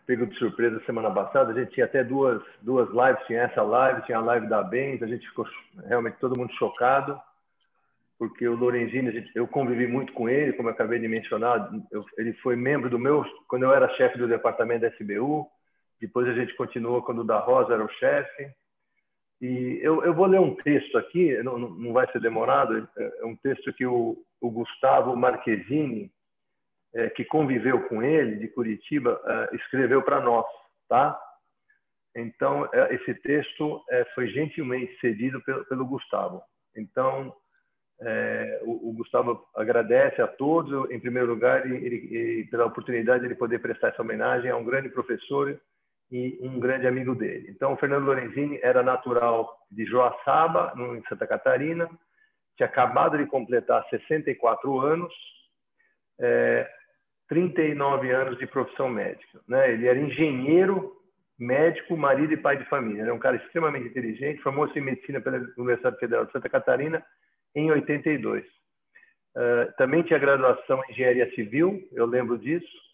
pego de surpresa semana passada. A gente tinha até duas lives, tinha essa live, tinha a live da Bens, a gente ficou realmente todo mundo chocado, porque o Lorenzini, eu convivi muito com ele, como eu acabei de mencionar, ele foi membro do meu, quando eu era chefe do departamento da SBU, depois a gente continuou quando o da Rosa era o chefe. E eu vou ler um texto aqui, não vai ser demorado, é um texto que o Gustavo Marchesini, que conviveu com ele, de Curitiba, escreveu para nós, tá? Então, esse texto foi gentilmente cedido pelo Gustavo. Então, o Gustavo agradece a todos, em primeiro lugar, e pela oportunidade de poder prestar essa homenagem a um grande professor e um grande amigo dele. Então, o Fernando Lorenzini era natural de Joaçaba, em Santa Catarina, tinha acabado de completar 64 anos, 39 anos de profissão médica, né? Ele era engenheiro, médico, marido e pai de família. Era um cara extremamente inteligente, formou-se em medicina pela Universidade Federal de Santa Catarina em 82. Também tinha graduação em engenharia civil, eu lembro disso,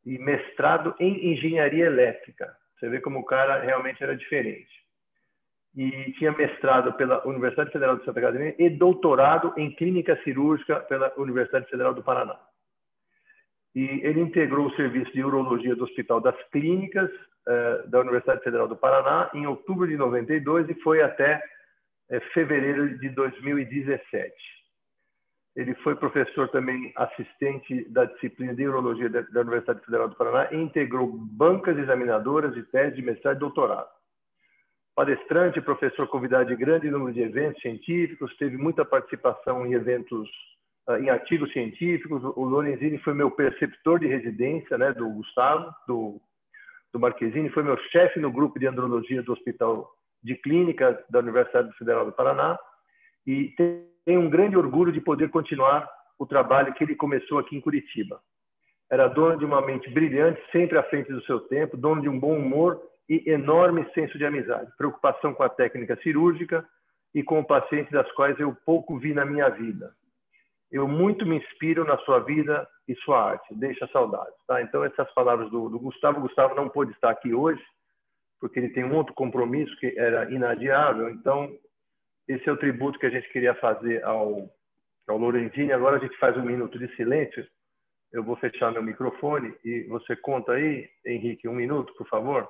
e mestrado em engenharia elétrica. Você vê como o cara realmente era diferente. E tinha mestrado pela Universidade Federal de Santa Catarina e doutorado em clínica cirúrgica pela Universidade Federal do Paraná. E ele integrou o serviço de urologia do Hospital das Clínicas da Universidade Federal do Paraná em outubro de 92 e foi até fevereiro de 2017. Ele foi professor também assistente da disciplina de urologia da Universidade Federal do Paraná e integrou bancas examinadoras de tese de mestrado e doutorado. Palestrante, professor convidado de grande número de eventos científicos, teve muita participação em eventos, em artigos científicos. O Lorenzini foi meu preceptor de residência, né, do Gustavo, do Marchesini, foi meu chefe no grupo de andrologia do Hospital de Clínica da Universidade Federal do Paraná e tenho um grande orgulho de poder continuar o trabalho que ele começou aqui em Curitiba. Era dono de uma mente brilhante, sempre à frente do seu tempo, dono de um bom humor e enorme senso de amizade, preocupação com a técnica cirúrgica e com pacientes das quais eu pouco vi na minha vida. Eu muito me inspiro na sua vida e sua arte. Deixa saudades. Tá? Então, essas palavras do Gustavo. O Gustavo não pôde estar aqui hoje, porque ele tem um outro compromisso que era inadiável. Então, esse é o tributo que a gente queria fazer ao Lorenzini. Agora a gente faz um minuto de silêncio. Eu vou fechar meu microfone e você conta aí, Henrique, um minuto, por favor.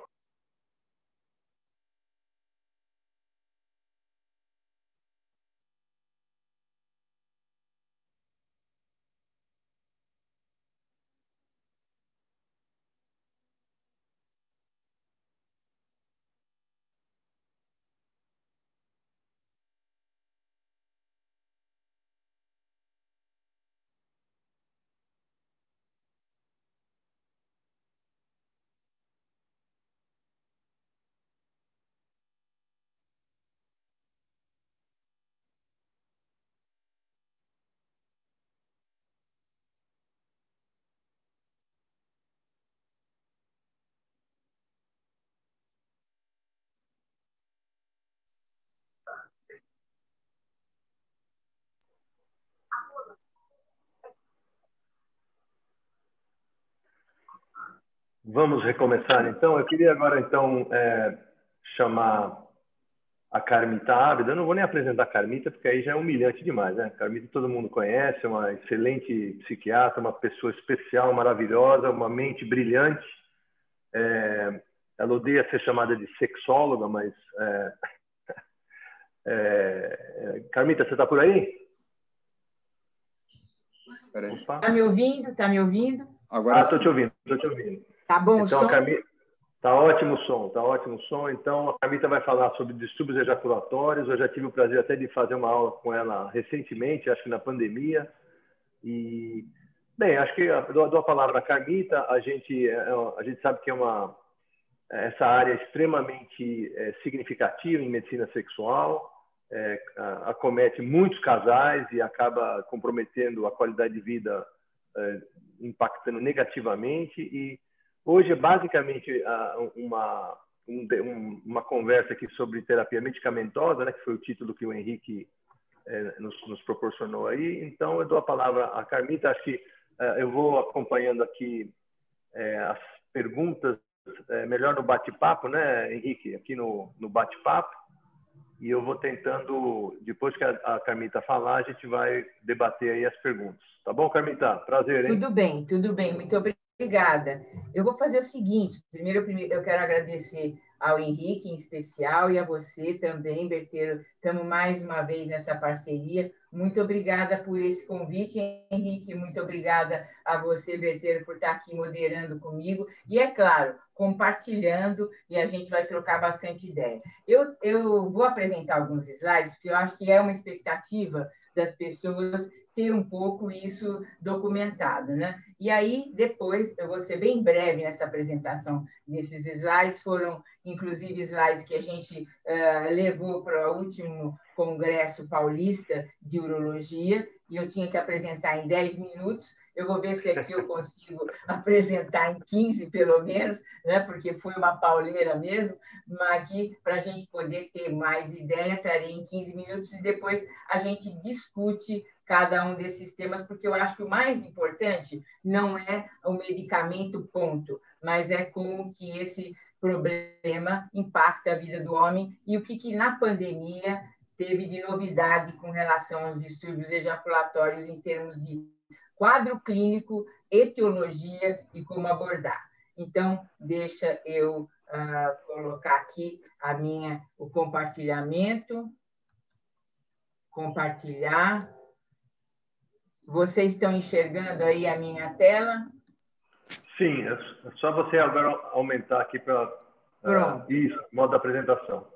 Vamos recomeçar, então. Eu queria agora, então, chamar a Carmita Ávila. Eu não vou nem apresentar a Carmita, porque aí já é humilhante demais, né? A Carmita todo mundo conhece, é uma excelente psiquiatra, uma pessoa especial, maravilhosa, uma mente brilhante. Ela odeia ser chamada de sexóloga, mas... Carmita, você está por aí? Está me ouvindo? Está me ouvindo? Agora estou te ouvindo, estou te ouvindo. Tá bom então, o som? Tá ótimo o som, tá ótimo o som. Então, a Carmita vai falar sobre distúrbios ejaculatórios. Eu já tive o prazer até de fazer uma aula com ela recentemente, acho que na pandemia. E, bem, acho que dou a palavra à Carmita. A gente sabe que essa área é extremamente significativa em medicina sexual, acomete muitos casais e acaba comprometendo a qualidade de vida, impactando negativamente. E hoje é basicamente uma conversa aqui sobre terapia medicamentosa, né, que foi o título que o Henrique nos proporcionou aí. Então, eu dou a palavra à Carmita. Acho que eu vou acompanhando aqui as perguntas melhor no bate-papo, né, Henrique? Aqui no bate-papo. E eu vou tentando, depois que a Carmita falar, a gente vai debater aí as perguntas. Tá bom, Carmita? Prazer, hein? Tudo bem. Muito obrigada. Eu vou fazer o seguinte. Primeiro eu quero agradecer ao Henrique, em especial, e a você também, Berteiro. Estamos mais uma vez nessa parceria. Muito obrigada por esse convite, Henrique. Muito obrigada a você, Berteiro, por estar aqui moderando comigo. E, é claro, compartilhando, e a gente vai trocar bastante ideia. Eu vou apresentar alguns slides, porque eu acho que é uma expectativa das pessoas ter um pouco isso documentado, né? E aí, depois, eu vou ser bem breve nessa apresentação desses slides, foram, inclusive, slides que a gente levou para o último Congresso Paulista de Urologia, e eu tinha que apresentar em 10 minutos, eu vou ver se aqui eu consigo apresentar em 15, pelo menos, né? Porque foi uma pauleira mesmo, mas aqui, para a gente poder ter mais ideia, trarei em 15 minutos, e depois a gente discute cada um desses temas, porque eu acho que o mais importante não é o medicamento, ponto, mas é como que esse problema impacta a vida do homem e o que na pandemia teve de novidade com relação aos distúrbios ejaculatórios em termos de quadro clínico, etiologia e como abordar. Então, deixa eu colocar aqui o compartilhamento. Compartilhar. Vocês estão enxergando aí a minha tela? Sim, é só você agora aumentar aqui para isso, modo de apresentação.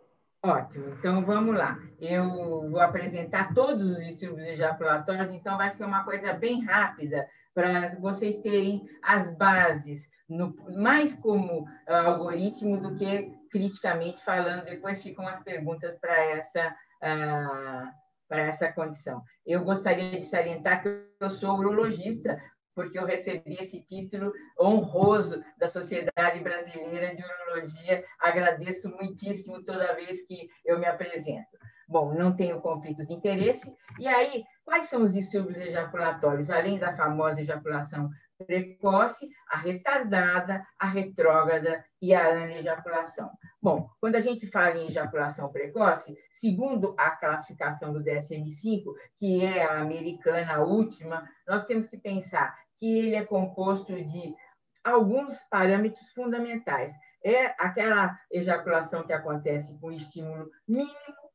Ótimo, então vamos lá. Eu vou apresentar todos os distúrbios ejaculatórios, então vai ser uma coisa bem rápida para vocês terem as bases, mais como algoritmo do que criticamente falando. Depois ficam as perguntas para essa condição. Eu gostaria de salientar que eu sou urologista, porque eu recebi esse título honroso da Sociedade Brasileira de Urologia. Agradeço muitíssimo toda vez que eu me apresento. Bom, não tenho conflitos de interesse. E aí, quais são os distúrbios ejaculatórios? Além da famosa ejaculação precoce, a retardada, a retrógrada e a anejaculação. Bom, quando a gente fala em ejaculação precoce, segundo a classificação do DSM-5, que é a americana, a última, nós temos que pensar que ele é composto de alguns parâmetros fundamentais. É aquela ejaculação que acontece com estímulo mínimo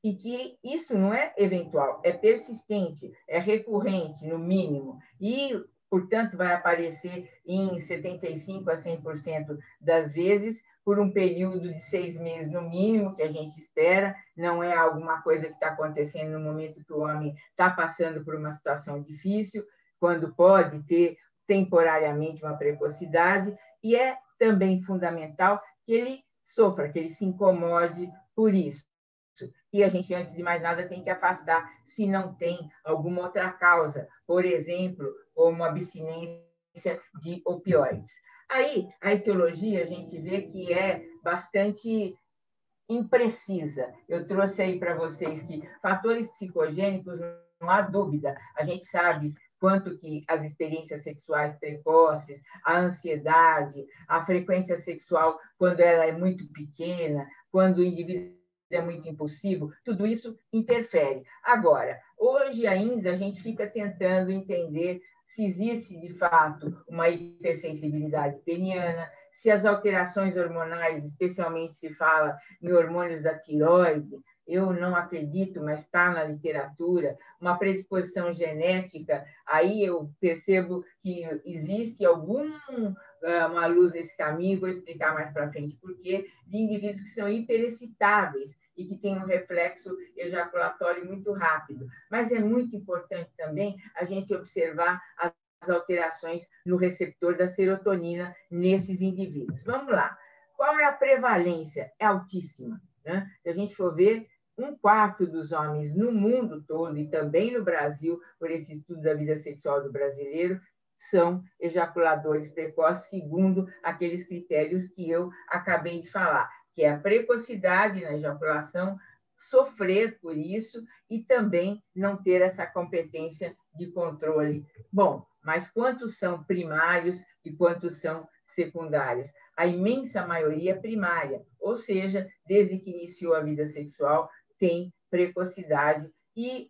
e que isso não é eventual, é persistente, é recorrente, no mínimo, e, portanto, vai aparecer em 75% a 100% das vezes, por um período de 6 meses, no mínimo, que a gente espera, não é alguma coisa que está acontecendo no momento que o homem está passando por uma situação difícil, quando pode ter temporariamente uma precocidade, e é também fundamental que ele sofra, que ele se incomode por isso. E a gente, antes de mais nada, tem que afastar se não tem alguma outra causa, por exemplo, como abstinência de opioides. Aí, a etiologia, a gente vê que é bastante imprecisa. Eu trouxe aí para vocês que fatores psicogênicos, não há dúvida, a gente sabe quanto que as experiências sexuais precoces, a ansiedade, a frequência sexual quando ela é muito pequena, quando o indivíduo é muito impulsivo, tudo isso interfere. Agora, hoje ainda a gente fica tentando entender se existe, de fato, uma hipersensibilidade peniana, se as alterações hormonais, especialmente se fala em hormônios da tireoide, eu não acredito, mas está na literatura, uma predisposição genética, aí eu percebo que existe uma luz nesse caminho, vou explicar mais para frente por quê, de indivíduos que são hiperexcitáveis e que têm um reflexo ejaculatório muito rápido. Mas é muito importante também a gente observar as alterações no receptor da serotonina nesses indivíduos. Vamos lá. Qual é a prevalência? É altíssima, né? Se a gente for ver, 1/4 dos homens no mundo todo, e também no Brasil, por esse estudo da vida sexual do brasileiro, são ejaculadores precoces, segundo aqueles critérios que eu acabei de falar, que é a precocidade na ejaculação, sofrer por isso e também não ter essa competência de controle. Bom, mas quantos são primários e quantos são secundários? a imensa maioria primária, ou seja, desde que iniciou a vida sexual, tem precocidade e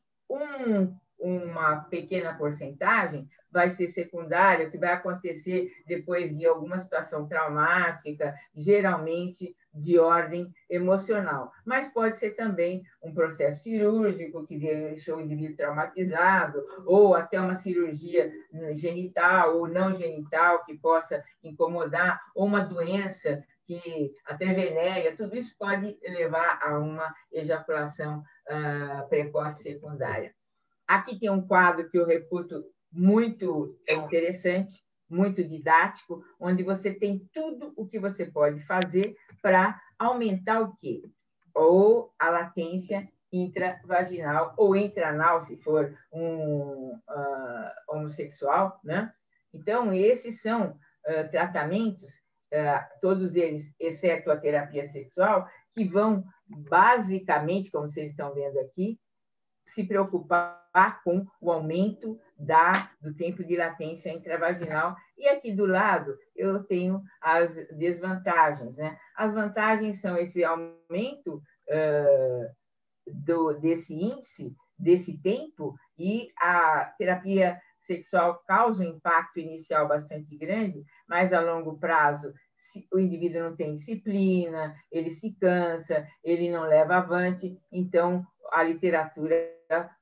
uma pequena porcentagem vai ser secundária, que vai acontecer depois de alguma situação traumática, geralmente de ordem emocional. Mas pode ser também um processo cirúrgico que deixou o indivíduo traumatizado, ou até uma cirurgia genital ou não genital que possa incomodar, ou uma doença que até venérea, tudo isso pode levar a uma ejaculação precoce secundária. Aqui tem um quadro que eu reputo muito interessante, muito didático, onde você tem tudo o que você pode fazer para aumentar o quê? Ou a latência intravaginal ou intranal, se for um homossexual, né? Então, esses são tratamentos, todos eles, exceto a terapia sexual, que vão basicamente, como vocês estão vendo aqui, se preocupar com o aumento do tempo de latência intravaginal. E aqui do lado eu tenho as desvantagens, né? As vantagens são esse aumento desse índice, desse tempo, e a terapia sexual causa um impacto inicial bastante grande, mas a longo prazo o indivíduo não tem disciplina, ele se cansa, ele não leva avante, então a literatura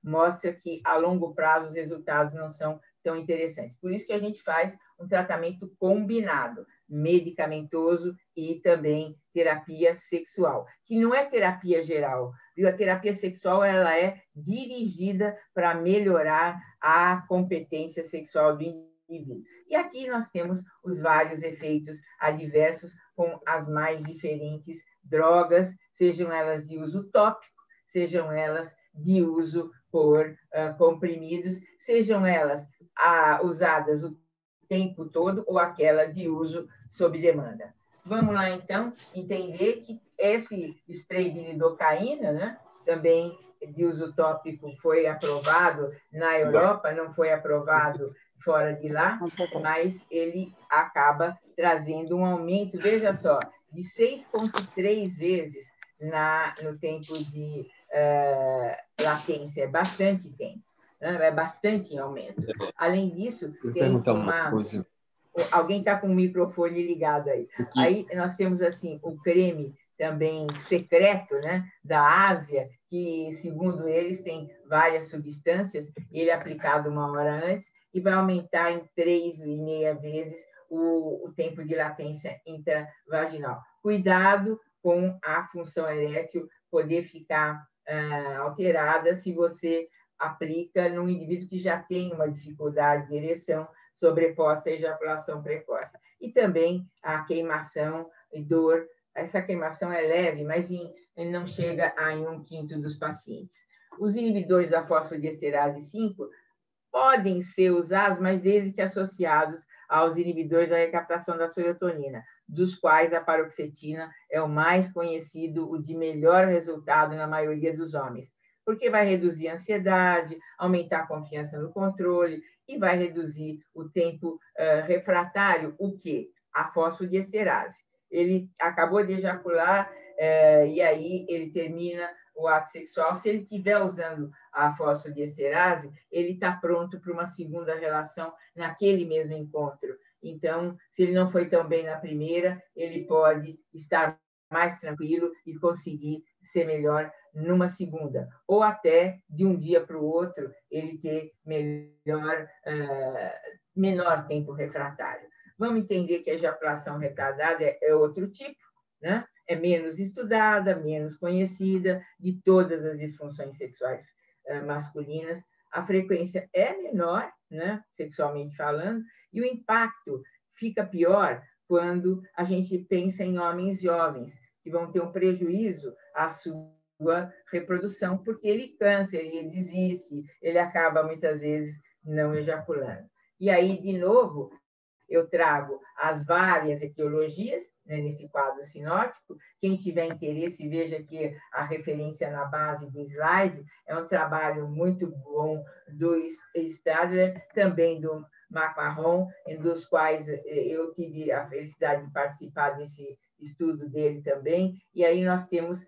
mostra que a longo prazo os resultados não são tão interessantes. Por isso que a gente faz um tratamento combinado, medicamentoso e também terapia sexual, que não é terapia geral, viu? A terapia sexual ela é dirigida para melhorar a competência sexual do indivíduo. E aqui nós temos os vários efeitos adversos com as mais diferentes drogas, sejam elas de uso tópico, sejam elas de uso por comprimidos, sejam elas usadas o tempo todo ou aquela de uso sob demanda. Vamos lá, então, entender que esse spray de lidocaína, né, também de uso tópico, foi aprovado na Europa, não foi aprovado fora de lá, mas ele acaba trazendo um aumento, veja só, de 6,3 vezes no tempo de latência, é bastante tempo, né? É bastante em aumento. Além disso, tem uma coisa. Alguém está com o microfone ligado aí. Aqui. Aí nós temos assim o creme também secreto, né, da Ásia, que, segundo eles, tem várias substâncias, ele é aplicado 1 hora antes e vai aumentar em 3,5 vezes o tempo de latência intravaginal. Cuidado com a função erétil poder ficar alterada se você aplica num indivíduo que já tem uma dificuldade de ereção sobreposta à ejaculação precoce. E também a queimação e dor. Essa queimação é leve, mas não chega a em 1/5 dos pacientes. Os inibidores da fosfodiesterase 5 podem ser usados, mas desde que associados aos inibidores da recaptação da serotonina, dos quais a paroxetina é o mais conhecido, o de melhor resultado na maioria dos homens, porque vai reduzir a ansiedade, aumentar a confiança no controle e vai reduzir o tempo refratário, o quê? A fosfodiesterase. Ele acabou de ejacular e aí ele termina o ato sexual. Se ele estiver usando a fosfodiesterase, ele está pronto para uma segunda relação naquele mesmo encontro. Então, se ele não foi tão bem na primeira, ele pode estar mais tranquilo e conseguir ser melhor numa segunda. Ou até, de um dia para o outro, ele ter menor tempo refratário. Vamos entender que a ejaculação retardada é outro tipo, né? É menos estudada, menos conhecida de todas as disfunções sexuais masculinas. A frequência é menor, né, sexualmente falando, e o impacto fica pior quando a gente pensa em homens jovens, que vão ter um prejuízo à sua reprodução, porque ele cansa, ele desiste, ele acaba, muitas vezes, não ejaculando. E aí, de novo, eu trago as várias etiologias, né, nesse quadro sinótico. Quem tiver interesse, veja que a referência na base do slide é um trabalho muito bom do Stadler, também do McMahon, dos quais eu tive a felicidade de participar desse estudo dele também, e aí nós temos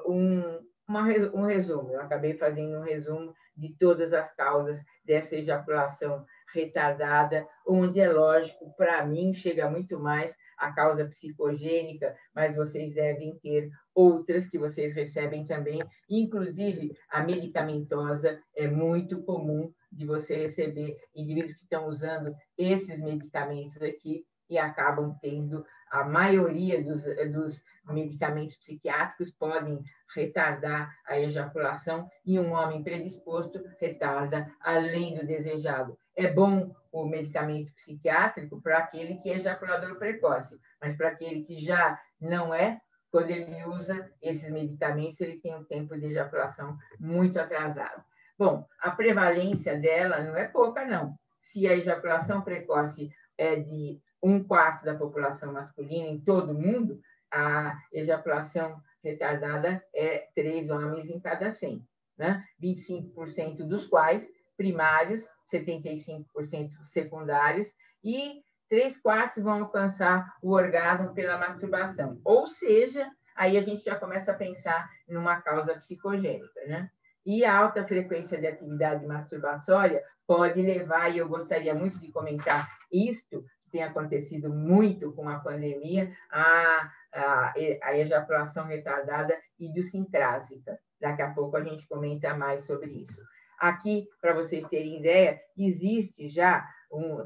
um resumo, eu acabei fazendo um resumo de todas as causas dessa ejaculação retardada, onde é lógico, para mim, chega muito mais a causa psicogênica, mas vocês devem ter outras que vocês recebem também, inclusive a medicamentosa é muito comum de você receber indivíduos que estão usando esses medicamentos aqui e acabam tendo a maioria dos medicamentos psiquiátricos podem retardar a ejaculação e um homem predisposto retarda além do desejado. É bom o medicamento psiquiátrico para aquele que é ejaculador precoce, mas para aquele que já não é, quando ele usa esses medicamentos, ele tem um tempo de ejaculação muito atrasado. Bom, a prevalência dela não é pouca, não. Se a ejaculação precoce é de 1/4 da população masculina em todo o mundo, a ejaculação retardada é 3 homens em cada 100, né? 25% dos quais primários, 75% secundários, e 3/4 vão alcançar o orgasmo pela masturbação. Ou seja, aí a gente já começa a pensar numa causa psicogênica, né? E a alta frequência de atividade masturbatória pode levar, e eu gostaria muito de comentar isto, que tem acontecido muito com a pandemia, a ejaculação retardada idiosincrásica. Daqui a pouco a gente comenta mais sobre isso. Aqui, para vocês terem ideia, existe já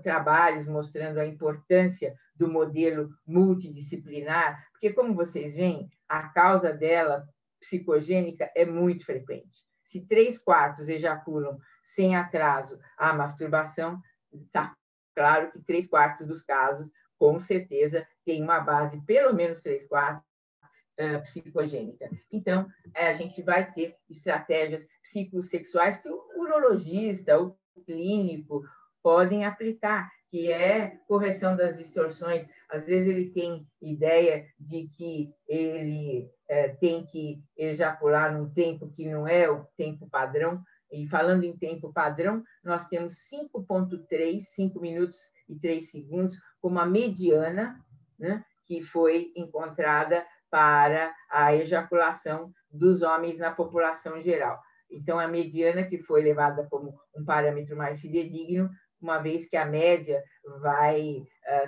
trabalhos mostrando a importância do modelo multidisciplinar, porque, como vocês veem, a causa dela, psicogênica, é muito frequente. Se 3/4 ejaculam sem atraso a masturbação, está claro que 3/4 dos casos, com certeza, tem uma base, pelo menos 3/4, psicogênica. Então, a gente vai ter estratégias psicossexuais que o urologista, o clínico, podem aplicar, que é correção das distorções. Às vezes ele tem ideia de que ele tem que ejacular num tempo que não é o tempo padrão, e falando em tempo padrão, nós temos 5,3, 5 minutos e 3 segundos, como a mediana, né, que foi encontrada para a ejaculação dos homens na população geral. Então, a mediana, que foi levada como um parâmetro mais fidedigno, uma vez que a média vai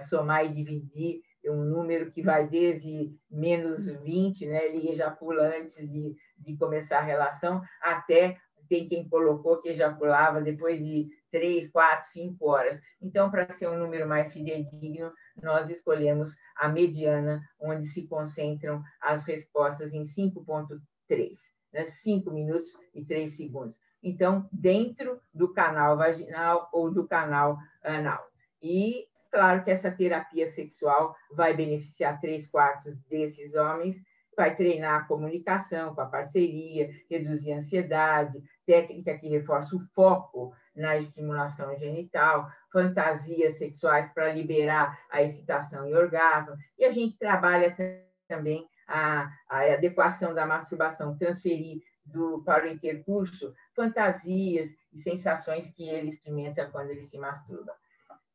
somar e dividir um número que vai desde menos 20, né, ele ejacula antes de começar a relação, até tem quem colocou que ejaculava depois de 3, 4, 5 horas. Então, para ser um número mais fidedigno, nós escolhemos a mediana, onde se concentram as respostas em 5,3, né? 5 minutos e 3 segundos. Então, dentro do canal vaginal ou do canal anal. E, claro que essa terapia sexual vai beneficiar 3/4 desses homens, vai treinar a comunicação com a parceria, reduzir a ansiedade, técnica que reforça o foco na estimulação genital, fantasias sexuais para liberar a excitação e orgasmo. E a gente trabalha também a adequação da masturbação, transferir para o intercurso fantasias e sensações que ele experimenta quando ele se masturba.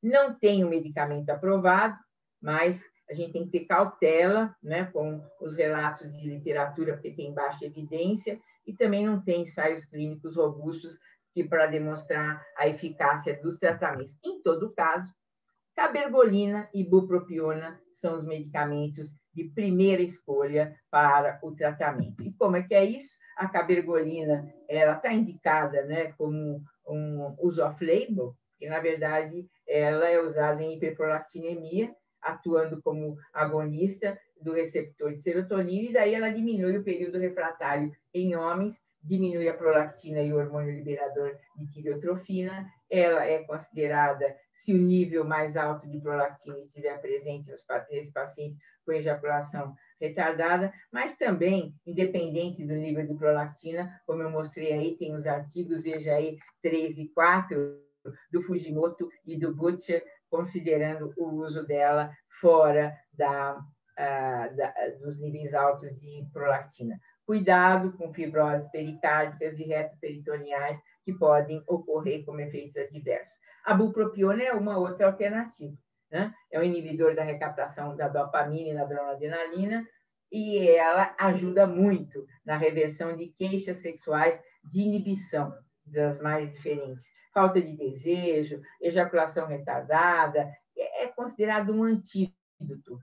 Não tem um medicamento aprovado, mas a gente tem que ter cautela, né, com os relatos de literatura, porque tem baixa evidência, e também não tem ensaios clínicos robustos para demonstrar a eficácia dos tratamentos. Em todo caso, cabergolina e bupropiona são os medicamentos de primeira escolha para o tratamento. E como é que é isso? A cabergolina está indicada, né, como um uso off-label, que, na verdade, ela é usada em hiperprolactinemia, atuando como agonista do receptor de serotonina, e daí ela diminui o período refratário em homens, diminui a prolactina e o hormônio liberador de tireotrofina. Ela é considerada, se o nível mais alto de prolactina estiver presente nesses pacientes com ejaculação retardada, mas também, independente do nível de prolactina, como eu mostrei aí, tem os artigos, veja aí, 3 e 4, do Fujimoto e do Butcher, considerando o uso dela fora dos níveis altos de prolactina. Cuidado com fibroses pericárdicas e retroperitoneais que podem ocorrer como efeitos adversos. A bupropiona é uma outra alternativa, né? É um inibidor da recaptação da dopamina e da noradrenalina, e ela ajuda muito na reversão de queixas sexuais de inibição, das mais diferentes. Falta de desejo, ejaculação retardada, é considerado um antídoto,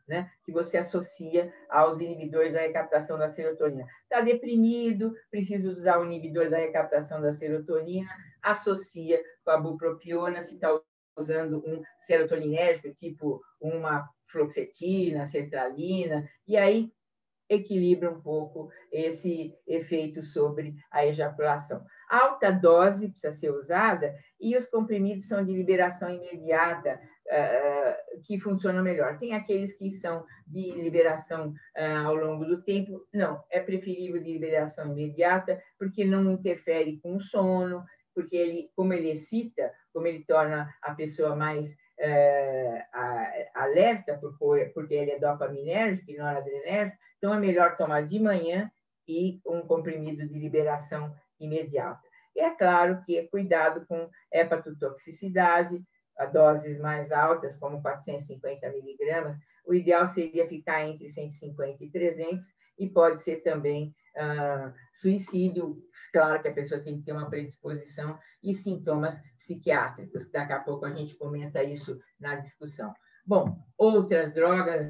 né? Que você associa aos inibidores da recaptação da serotonina. Está deprimido, precisa usar o inibidor da recaptação da serotonina, associa com a bupropiona, se está usando um serotoninérgico, tipo uma fluoxetina, sertralina, e aí equilibra um pouco esse efeito sobre a ejaculação. Alta dose precisa ser usada e os comprimidos são de liberação imediata, que funcionam melhor. Tem aqueles que são de liberação ao longo do tempo. Não, é preferível de liberação imediata, porque não interfere com o sono, porque ele, como ele excita, como ele torna a pessoa mais alerta, porque ele é dopaminérgico e noradrenérgico, então é melhor tomar de manhã e um comprimido de liberação imediata. E é claro que é cuidado com hepatotoxicidade, a doses mais altas, como 450 miligramas, o ideal seria ficar entre 150 e 300, e pode ser também suicídio. Claro que a pessoa tem que ter uma predisposição e sintomas psiquiátricos. Daqui a pouco a gente comenta isso na discussão. Bom, outras drogas,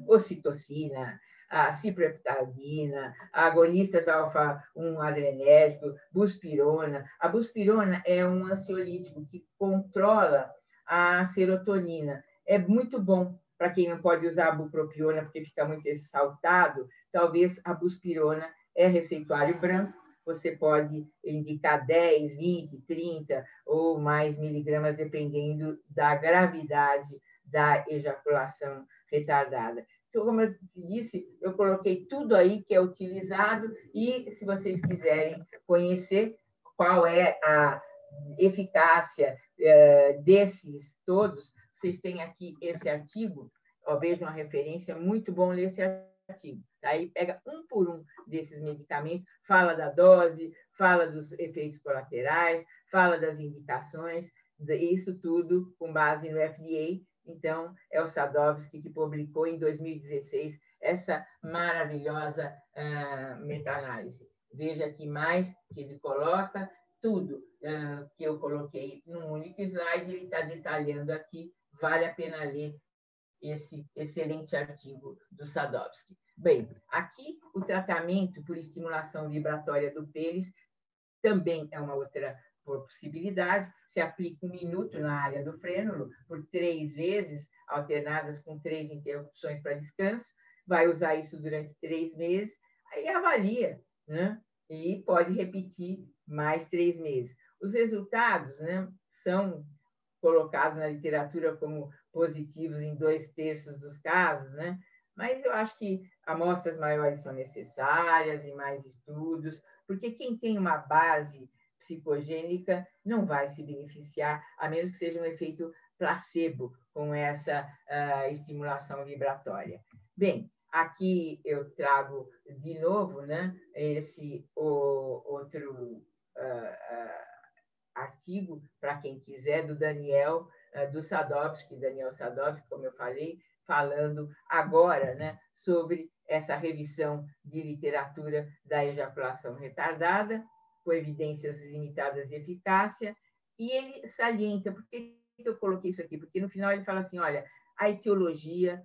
ocitocina, a ciprofloxacina, agonistas alfa-1 adrenérgico, buspirona. A buspirona é um ansiolítico que controla a serotonina. É muito bom para quem não pode usar a bupropiona porque fica muito exaltado. Talvez a buspirona é receituário branco, você pode indicar 10, 20, 30 ou mais miligramas, dependendo da gravidade da ejaculação retardada. Então, como eu disse, eu coloquei tudo aí que é utilizado e, se vocês quiserem conhecer qual é a eficácia desses todos, vocês têm aqui esse artigo, vejam a referência, muito bom ler esse artigo. Aí pega um por um desses medicamentos, fala da dose, fala dos efeitos colaterais, fala das indicações, isso tudo com base no FDA. Então, é o Sadovski que publicou em 2016 essa maravilhosa meta-análise. Veja aqui mais que ele coloca, tudo que eu coloquei num único slide, ele está detalhando aqui, vale a pena ler esse excelente artigo do Sadovski. Bem, aqui o tratamento por estimulação vibratória do pênis também é uma outra possibilidade. Se aplica 1 minuto na área do frênulo por 3 vezes, alternadas com 3 interrupções para descanso. Vai usar isso durante 3 meses, aí avalia, né? E pode repetir mais 3 meses. Os resultados, né, são colocados na literatura como positivos em 2/3 dos casos, né? Mas eu acho que amostras maiores são necessárias e mais estudos, porque quem tem uma base psicogênica não vai se beneficiar, a menos que seja um efeito placebo com essa estimulação vibratória. Bem, aqui eu trago de novo, né, esse outro artigo, para quem quiser, do Daniel, do Sadovski, Daniel Sadovski, como eu falei, falando agora, né, sobre essa revisão de literatura da ejaculação retardada, com evidências limitadas de eficácia, e ele salienta, por que eu coloquei isso aqui? Porque no final ele fala assim, olha, a etiologia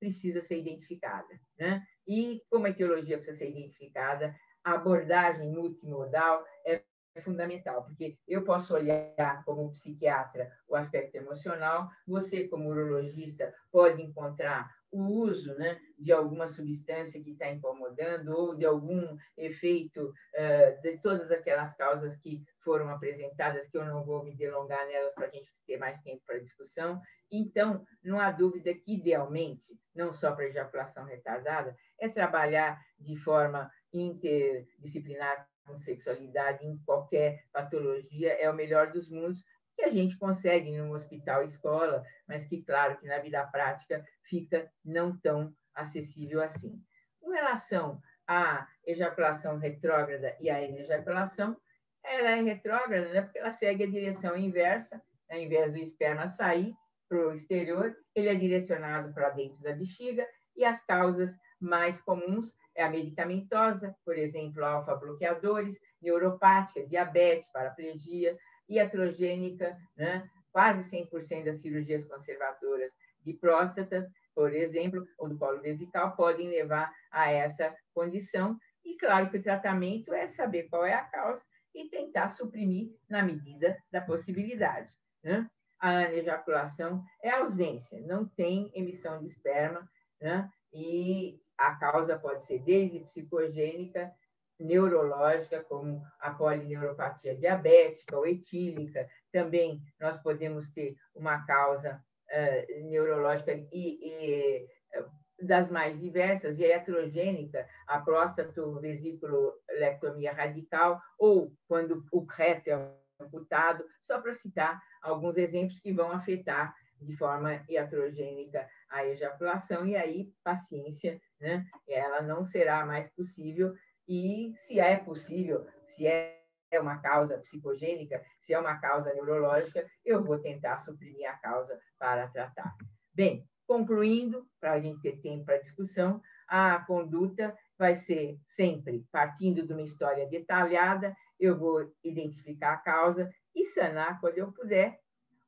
precisa ser identificada, né? E como a etiologia precisa ser identificada, a abordagem multimodal é fundamental, porque eu posso olhar como psiquiatra o aspecto emocional, você como urologista pode encontrar o uso, né, de alguma substância que está incomodando ou de algum efeito de todas aquelas causas que foram apresentadas, que eu não vou me delongar nelas para a gente ter mais tempo para discussão. Então, não há dúvida que, idealmente, não só para ejaculação retardada, é trabalhar de forma interdisciplinar com sexualidade em qualquer patologia, é o melhor dos mundos, que a gente consegue em um hospital escola, mas que, claro, que na vida prática fica não tão acessível assim. Com relação a ejaculação retrógrada e a anejaculação, ela é retrógrada, né, porque ela segue a direção inversa, ao invés do esperma sair para o exterior, ele é direcionado para dentro da bexiga, e as causas mais comuns é a medicamentosa, por exemplo, alfa-bloqueadores, neuropática, diabetes, paraplegia, iatrogênica, né? Quase 100% das cirurgias conservadoras de próstata, por exemplo, ou do colo vesical, podem levar a essa condição. E claro que o tratamento é saber qual é a causa e tentar suprimir na medida da possibilidade, né? A anejaculação é ausência, não tem emissão de esperma, né? E a causa pode ser desde psicogênica, neurológica, como a polineuropatia diabética ou etílica. Também nós podemos ter uma causa neurológica e das mais diversas, e a iatrogênica, a próstato-vesículo-lectomia radical, ou quando o reto é amputado, só para citar alguns exemplos que vão afetar de forma iatrogênica a ejaculação, e aí, paciência, né? Ela não será mais possível, e se é possível, se é uma causa psicogênica, se é uma causa neurológica, eu vou tentar suprimir a causa para tratar. Bem, concluindo, para a gente ter tempo para discussão, a conduta vai ser sempre partindo de uma história detalhada, eu vou identificar a causa e sanar quando eu puder.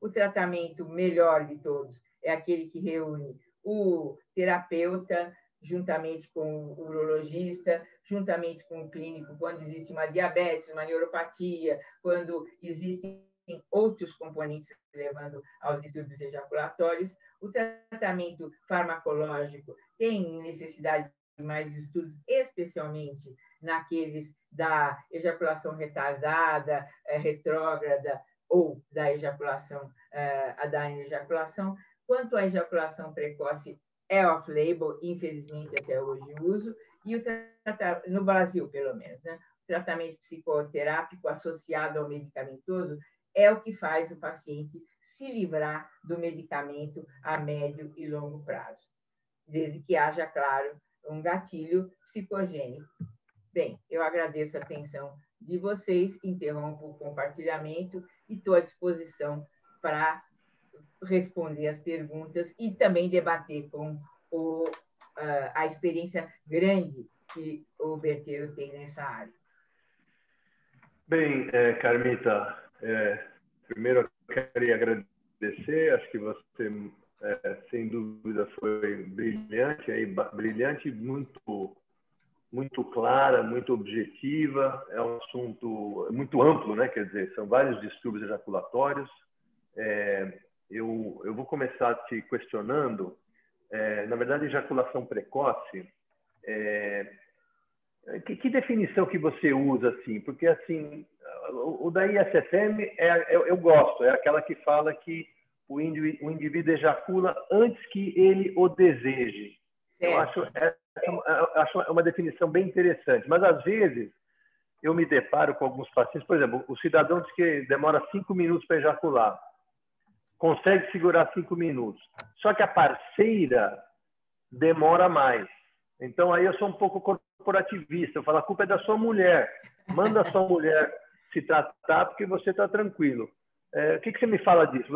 O tratamento melhor de todos é aquele que reúne o terapeuta, juntamente com o urologista, juntamente com o clínico, quando existe uma diabetes, uma neuropatia, quando existem outros componentes levando aos distúrbios ejaculatórios. O tratamento farmacológico tem necessidade de mais estudos, especialmente naqueles da ejaculação retardada, retrógrada, ou da ejaculação, da ejaculação. Quanto à ejaculação precoce, é off-label, infelizmente, até hoje uso, e no Brasil, pelo menos, né? O tratamento psicoterápico associado ao medicamentoso é o que faz o paciente se livrar do medicamento a médio e longo prazo, desde que haja, claro, um gatilho psicogênico. Bem, eu agradeço a atenção de vocês, interrompo o compartilhamento e estou à disposição para responder as perguntas e também debater com a experiência grande que o Berteiro tem nessa área. Bem, Carmita, primeiro eu queria agradecer, acho que você, sem dúvida, foi brilhante, brilhante, muito clara, muito objetiva, é um assunto muito amplo, né? Quer dizer, são vários distúrbios ejaculatórios. Eu vou começar te questionando, na verdade, ejaculação precoce, que definição que você usa, assim? Porque, assim, o da ISSM, eu gosto, é aquela que fala que o indivíduo ejacula antes que ele o deseje. Eu acho uma definição bem interessante, mas às vezes eu me deparo com alguns pacientes, por exemplo, o cidadão diz que demora 5 minutos para ejacular, consegue segurar 5 minutos, só que a parceira demora mais. Então aí eu sou um pouco corporativista, eu falo, a culpa é da sua mulher, manda a sua mulher se tratar porque você está tranquilo. O que você me fala disso?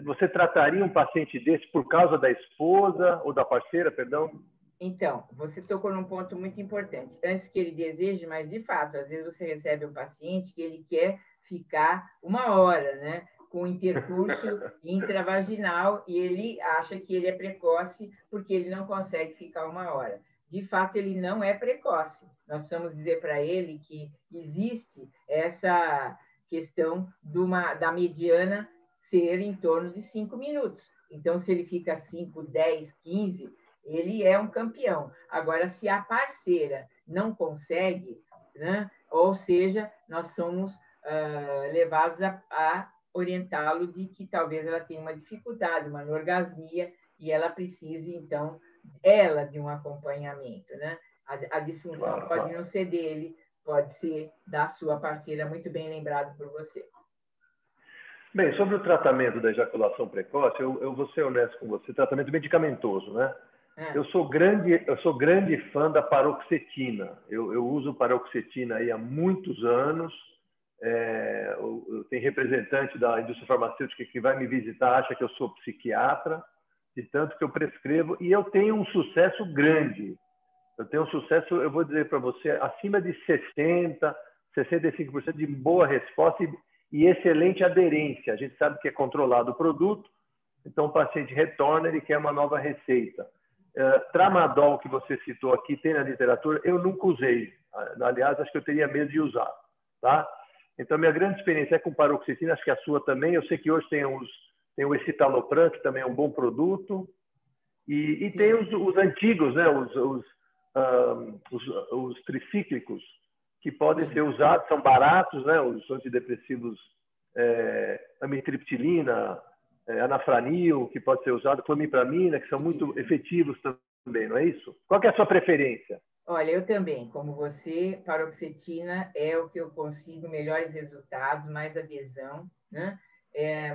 Você trataria um paciente desse por causa da esposa ou da parceira, perdão? Então, você tocou num ponto muito importante. Antes que ele deseje, mas de fato, às vezes você recebe um paciente que ele quer ficar 1 hora, né, com intercurso intravaginal, e ele acha que ele é precoce porque ele não consegue ficar 1 hora. De fato, ele não é precoce. Nós precisamos dizer para ele que existe essa questão da mediana ser em torno de 5 minutos. Então, se ele fica 5, 10, 15, ele é um campeão. Agora, se a parceira não consegue, né, ou seja, nós somos levados a orientá-lo de que talvez ela tenha uma dificuldade, uma anorgasmia, e ela precise, então, de um acompanhamento, né? A disfunção pode não ser dele, pode ser da sua parceira, muito bem lembrado por você. Bem, sobre o tratamento da ejaculação precoce, eu vou ser honesto com você, tratamento medicamentoso, né? Eu sou grande fã da paroxetina. Eu uso paroxetina aí há muitos anos. Eu tenho representante da indústria farmacêutica que vai me visitar, acha que eu sou psiquiatra, de tanto que eu prescrevo, e eu tenho um sucesso grande. Eu tenho um sucesso, eu vou dizer para você, acima de 60%, 65% de boa resposta e excelente aderência. A gente sabe que é controlado o produto, então o paciente retorna, ele quer uma nova receita. Tramadol, que você citou aqui, tem na literatura, eu nunca usei. Aliás, acho que eu teria medo de usar. Tá? Então, minha grande experiência é com paroxetina, acho que a sua também. Eu sei que hoje tem o escitalopram, que também é um bom produto. E tem os antigos, né? Os tricíclicos, que podem ser usados, são baratos, né? Os antidepressivos, amitriptilina, anafranil, que pode ser usado, clomipramina, que são muito efetivos também, não é isso? Qual que é a sua preferência? Olha, eu também, como você, paroxetina é o que eu consigo melhores resultados, mais adesão, né?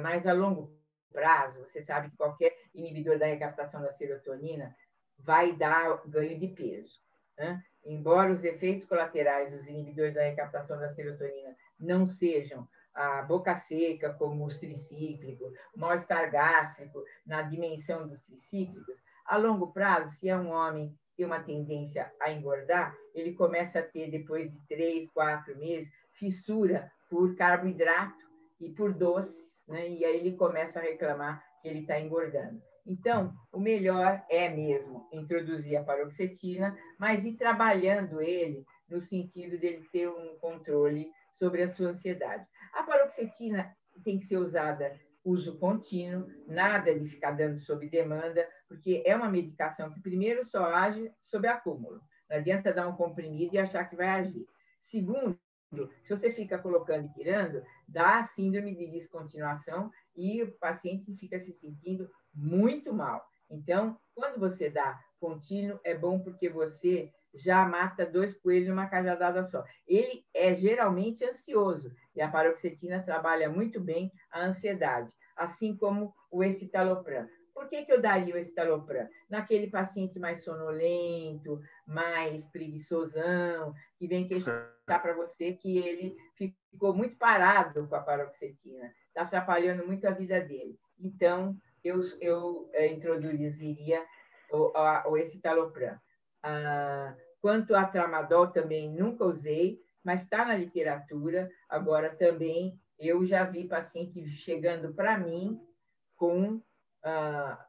Mas a longo prazo, você sabe que qualquer inibidor da recaptação da serotonina vai dar ganho de peso, né? Embora os efeitos colaterais dos inibidores da recaptação da serotonina não sejam a boca seca, como os tricíclicos, o mal-estar gástrico na dimensão dos tricíclicos, a longo prazo, se é um homem tem uma tendência a engordar, ele começa a ter, depois de 3, 4 meses, fissura por carboidrato e por doces, né? E aí ele começa a reclamar que ele está engordando. Então, o melhor é mesmo introduzir a paroxetina, mas ir trabalhando ele no sentido dele ter um controle sobre a sua ansiedade. A paroxetina tem que ser usada uso contínuo, nada de ficar dando sob demanda, porque é uma medicação que, primeiro, só age sob acúmulo. Não adianta dar um comprimido e achar que vai agir. Segundo, se você fica colocando e tirando, dá síndrome de descontinuação e o paciente fica se sentindo muito mal. Então, quando você dá contínuo, é bom porque você já mata 2 coelhos numa cajadada só. Ele é geralmente ansioso e a paroxetina trabalha muito bem a ansiedade, assim como o escitalopram. Por que eu daria o escitalopram? Naquele paciente mais sonolento, mais preguiçosão, que vem questionar para você que ele ficou muito parado com a paroxetina, está atrapalhando muito a vida dele. Então, eu introduziria o escitalopram. Quanto a tramadol, também nunca usei, mas está na literatura. Agora, também, eu já vi paciente chegando para mim com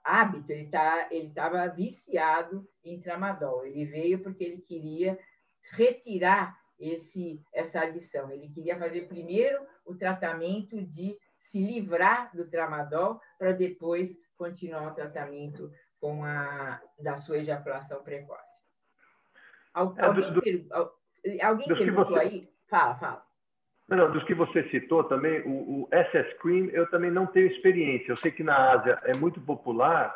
hábito, ele estava viciado em tramadol. Ele veio porque ele queria retirar essa adição. Ele queria fazer primeiro o tratamento de se livrar do tramadol para depois continuar o tratamento da sua ejaculação precoce. Alguém perguntou aí? Fala. Não, dos que você citou também, o SS Cream, eu também não tenho experiência. Eu sei que na Ásia é muito popular,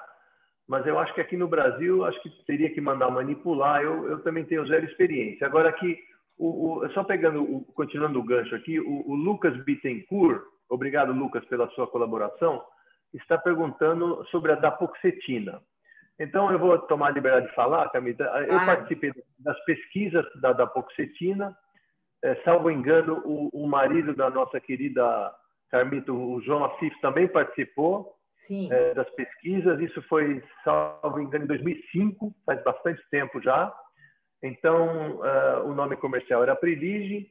mas eu acho que aqui no Brasil, acho que teria que mandar manipular. Eu também tenho zero experiência. Agora aqui, só continuando o gancho aqui, o Lucas Bittencourt, obrigado, Lucas, pela sua colaboração, está perguntando sobre a dapoxetina. Então, eu vou tomar a liberdade de falar, Camila. Eu participei das pesquisas da dapoxetina. Salvo engano, o marido da nossa querida Carmita, o João Afif, também participou das pesquisas. Isso foi, salvo engano, em 2005, faz bastante tempo já. Então, o nome comercial era Prilige.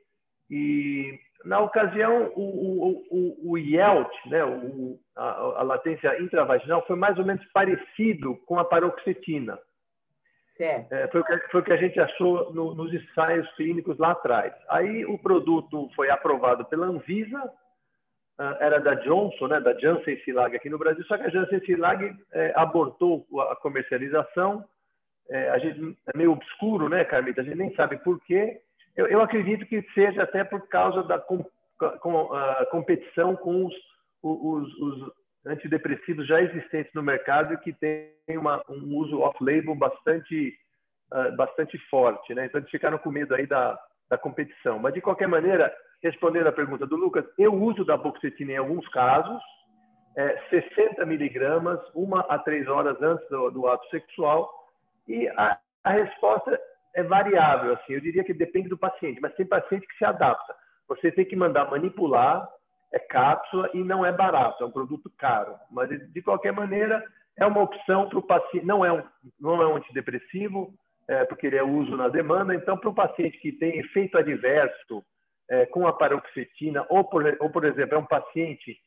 E, na ocasião, o IELT, né, a latência intravaginal, foi mais ou menos parecido com a paroxetina. Foi o que a gente achou nos ensaios clínicos lá atrás. Aí o produto foi aprovado pela Anvisa, era da Johnson, né, da Janssen Cilag aqui no Brasil, só que a Janssen Cilag abortou a comercialização. A gente, é meio obscuro, né, Carmita? A gente nem sabe por quê. Eu acredito que seja até por causa da competição com os antidepressivos já existentes no mercado e que tem um uso off-label bastante forte, né? Então, eles ficaram com medo aí da competição. Mas, de qualquer maneira, respondendo à pergunta do Lucas, eu uso da dapoxetina em alguns casos, 60 miligramas, 1 a 3 horas antes do ato sexual, E a resposta é variável, assim, eu diria que depende do paciente, mas tem paciente que se adapta. Você tem que mandar manipular, é cápsula e não é barato, é um produto caro. Mas, de qualquer maneira, é uma opção para o paciente. Não é um antidepressivo, porque ele é uso na demanda. Então, para o paciente que tem efeito adverso com a paroxetina, ou por exemplo, é um paciente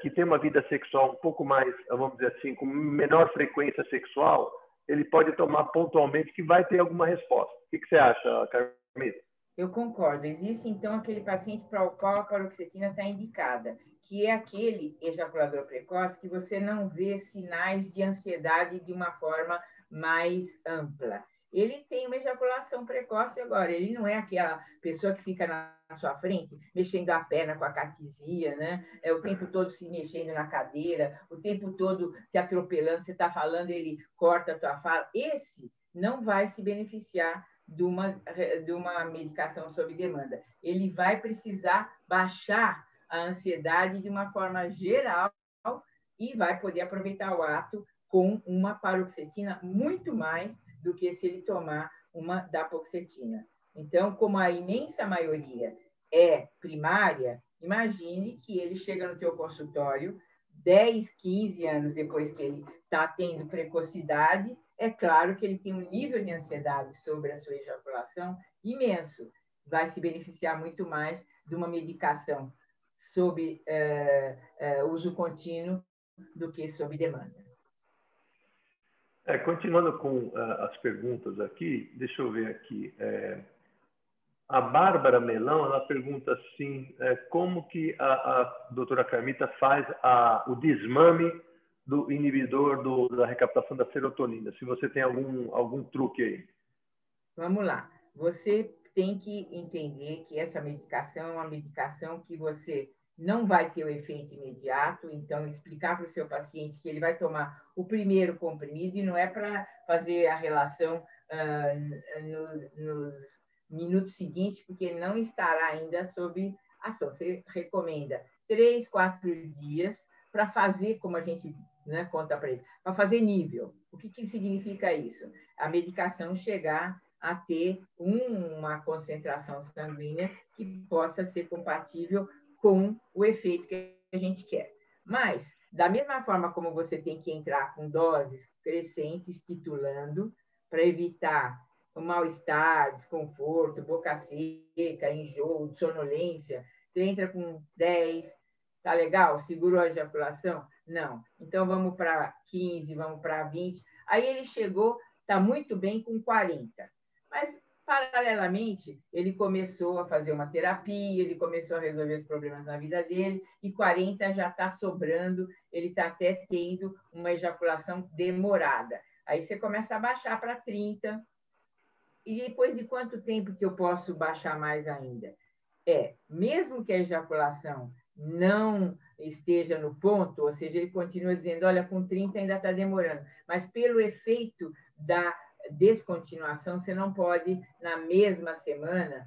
que tem uma vida sexual um pouco mais, vamos dizer assim, com menor frequência sexual, ele pode tomar pontualmente que vai ter alguma resposta. O que você acha, Carmita? Eu concordo. Existe, então, aquele paciente para o qual a paroxetina está indicada, que é aquele ejaculador precoce que você não vê sinais de ansiedade de uma forma mais ampla. Ele tem uma ejaculação precoce agora, ele não é aquela pessoa que fica na sua frente, mexendo a perna com a caquisia, né? O tempo todo se mexendo na cadeira, o tempo todo te atropelando, você está falando, ele corta a tua fala. Esse não vai se beneficiar de uma medicação sob demanda. Ele vai precisar baixar a ansiedade de uma forma geral e vai poder aproveitar o ato com uma paroxetina muito mais do que se ele tomar uma daparoxetina. Então, como a imensa maioria é primária, imagine que ele chega no teu consultório 10, 15 anos depois que ele está tendo precocidade, é claro que ele tem um nível de ansiedade sobre a sua ejaculação imenso. Vai se beneficiar muito mais de uma medicação sob uso contínuo do que sob demanda. Continuando com as perguntas aqui, deixa eu ver aqui. A Bárbara Melão, ela pergunta assim, como que a doutora Carmita faz o desmame do inibidor da recaptação da serotonina, se você tem algum truque aí. Vamos lá. Você tem que entender que essa medicação é uma medicação que você não vai ter o efeito imediato, então explicar para o seu paciente que ele vai tomar o primeiro comprimido e não é para fazer a relação nos minutos seguintes, porque ele não estará ainda sob ação. Você recomenda 3, 4 dias para fazer, como a gente conta para ele, para fazer nível. O que significa isso? A medicação chegar a ter uma concentração sanguínea que possa ser compatível com o efeito que a gente quer. Mas, da mesma forma como você tem que entrar com doses crescentes, titulando, para evitar o mal-estar, desconforto, boca seca, enjoo, sonolência, você entra com 10, tá legal? Segurou a ejaculação? Não. Então, vamos para 15, vamos para 20. Aí ele chegou, está muito bem com 40. Mas, paralelamente, ele começou a fazer uma terapia, ele começou a resolver os problemas na vida dele, e 40 já está sobrando, ele está até tendo uma ejaculação demorada. Aí você começa a baixar para 30. E depois de quanto tempo que eu posso baixar mais ainda? Mesmo que a ejaculação não esteja no ponto, ou seja, ele continua dizendo, olha, com 30 ainda está demorando, mas pelo efeito da descontinuação, você não pode, na mesma semana,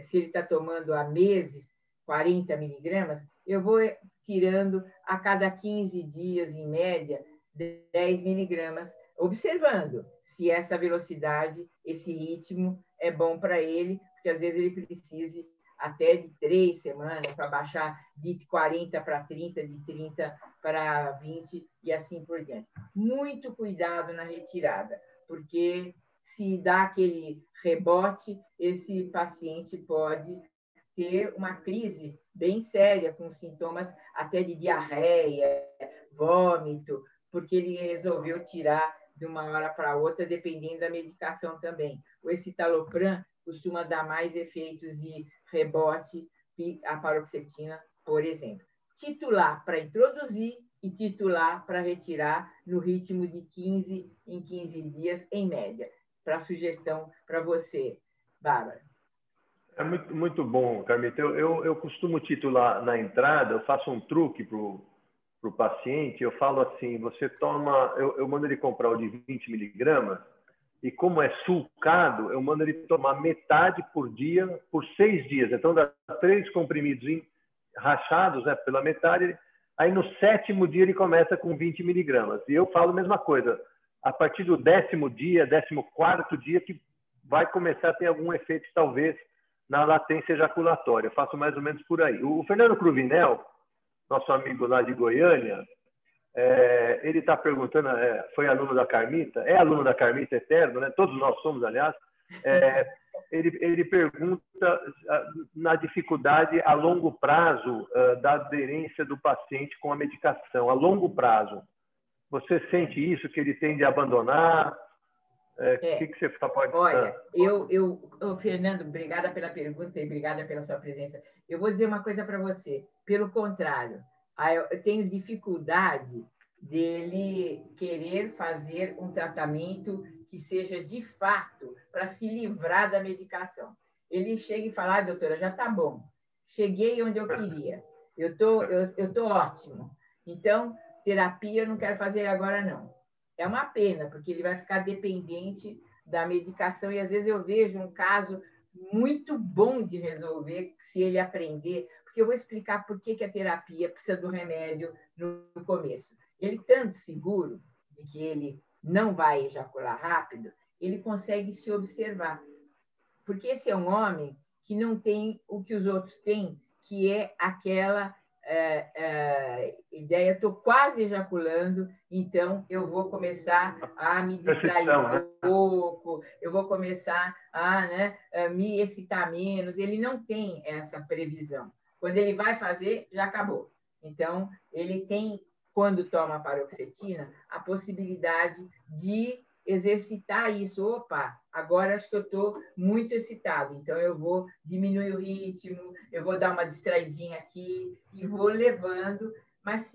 se ele está tomando há meses 40 miligramas, eu vou tirando a cada 15 dias, em média, 10 miligramas, observando se essa velocidade, esse ritmo é bom para ele, porque às vezes ele precise até de 3 semanas para baixar de 40 para 30, de 30 para 20 e assim por diante. Muito cuidado na retirada, porque se dá aquele rebote, esse paciente pode ter uma crise bem séria, com sintomas até de diarreia, vômito, porque ele resolveu tirar de uma hora para outra, dependendo da medicação também. O escitalopram costuma dar mais efeitos de rebote que a paroxetina, por exemplo. Titular para introduzir e titular para retirar no ritmo de 15 em 15 dias, em média. Para sugestão para você, Bárbara. É muito bom, Carmita. Eu costumo titular na entrada, eu faço um truque para o paciente, eu falo assim, você toma, eu mando ele comprar o de 20 miligramas, e como é sulcado, eu mando ele tomar metade por dia, por 6 dias. Então, dá 3 comprimidos rachados pela metade, aí no 7º dia ele começa com 20 miligramas. E eu falo a mesma coisa, a partir do 10º dia, 14º dia, que vai começar a ter algum efeito, talvez, na latência ejaculatória. Eu faço mais ou menos por aí. O Fernando Cruvinel, nosso amigo lá de Goiânia, ele está perguntando, foi aluno da Carmita, é aluno da Carmita eterno, né? Todos nós somos, aliás. Ele pergunta na dificuldade a longo prazo da aderência do paciente com a medicação, a longo prazo. Você sente isso, que ele tende a abandonar? O que você pode... Olha, Fernando, obrigada pela pergunta e obrigada pela sua presença. Eu vou dizer uma coisa para você. Pelo contrário, eu tenho dificuldade dele querer fazer um tratamento que seja de fato para se livrar da medicação. Ele chega e fala, doutora, já está bom, cheguei onde eu queria, eu tô ótimo, então terapia eu não quero fazer agora não. É uma pena, porque ele vai ficar dependente da medicação e às vezes eu vejo um caso muito bom de resolver se ele aprender, porque eu vou explicar por que a terapia precisa do remédio no começo. Ele, tanto seguro de que ele não vai ejacular rápido, ele consegue se observar. Porque esse é um homem que não tem o que os outros têm, que é aquela ideia, estou quase ejaculando, então eu vou começar a me distrair um pouco, eu vou começar a me excitar menos. Ele não tem essa previsão. Quando ele vai fazer, já acabou. Então, ele tem, quando toma paroxetina, a possibilidade de exercitar isso. Opa, agora acho que eu estou muito excitado, então eu vou diminuir o ritmo, eu vou dar uma distraidinha aqui e vou levando. Mas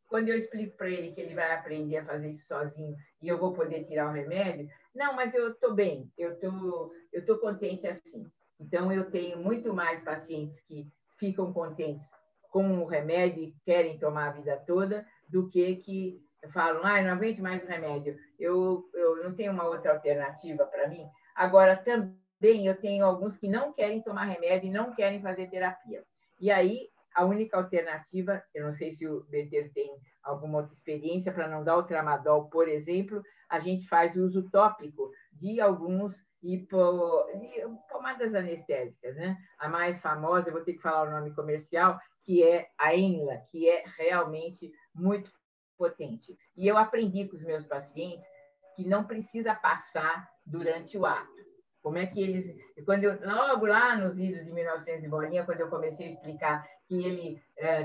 quando eu explico para ele que ele vai aprender a fazer isso sozinho e eu vou poder tirar o remédio, não, mas eu estou bem, eu tô contente assim. Então, eu tenho muito mais pacientes que ficam contentes com o remédio e querem tomar a vida toda do que falam, não aguento mais o remédio, eu não tenho uma outra alternativa para mim. Agora, também eu tenho alguns que não querem tomar remédio e não querem fazer terapia. E aí, a única alternativa, eu não sei se o Beteiro tem alguma outra experiência, para não dar o tramadol, por exemplo, a gente faz uso tópico de alguns pomadas anestésicas, né? A mais famosa, eu vou ter que falar o nome comercial, que é a Enla, que é realmente muito potente. E eu aprendi com os meus pacientes que não precisa passar durante o ato. Como é que eles... logo lá nos idos de 1900 e bolinha, quando eu comecei a explicar que ele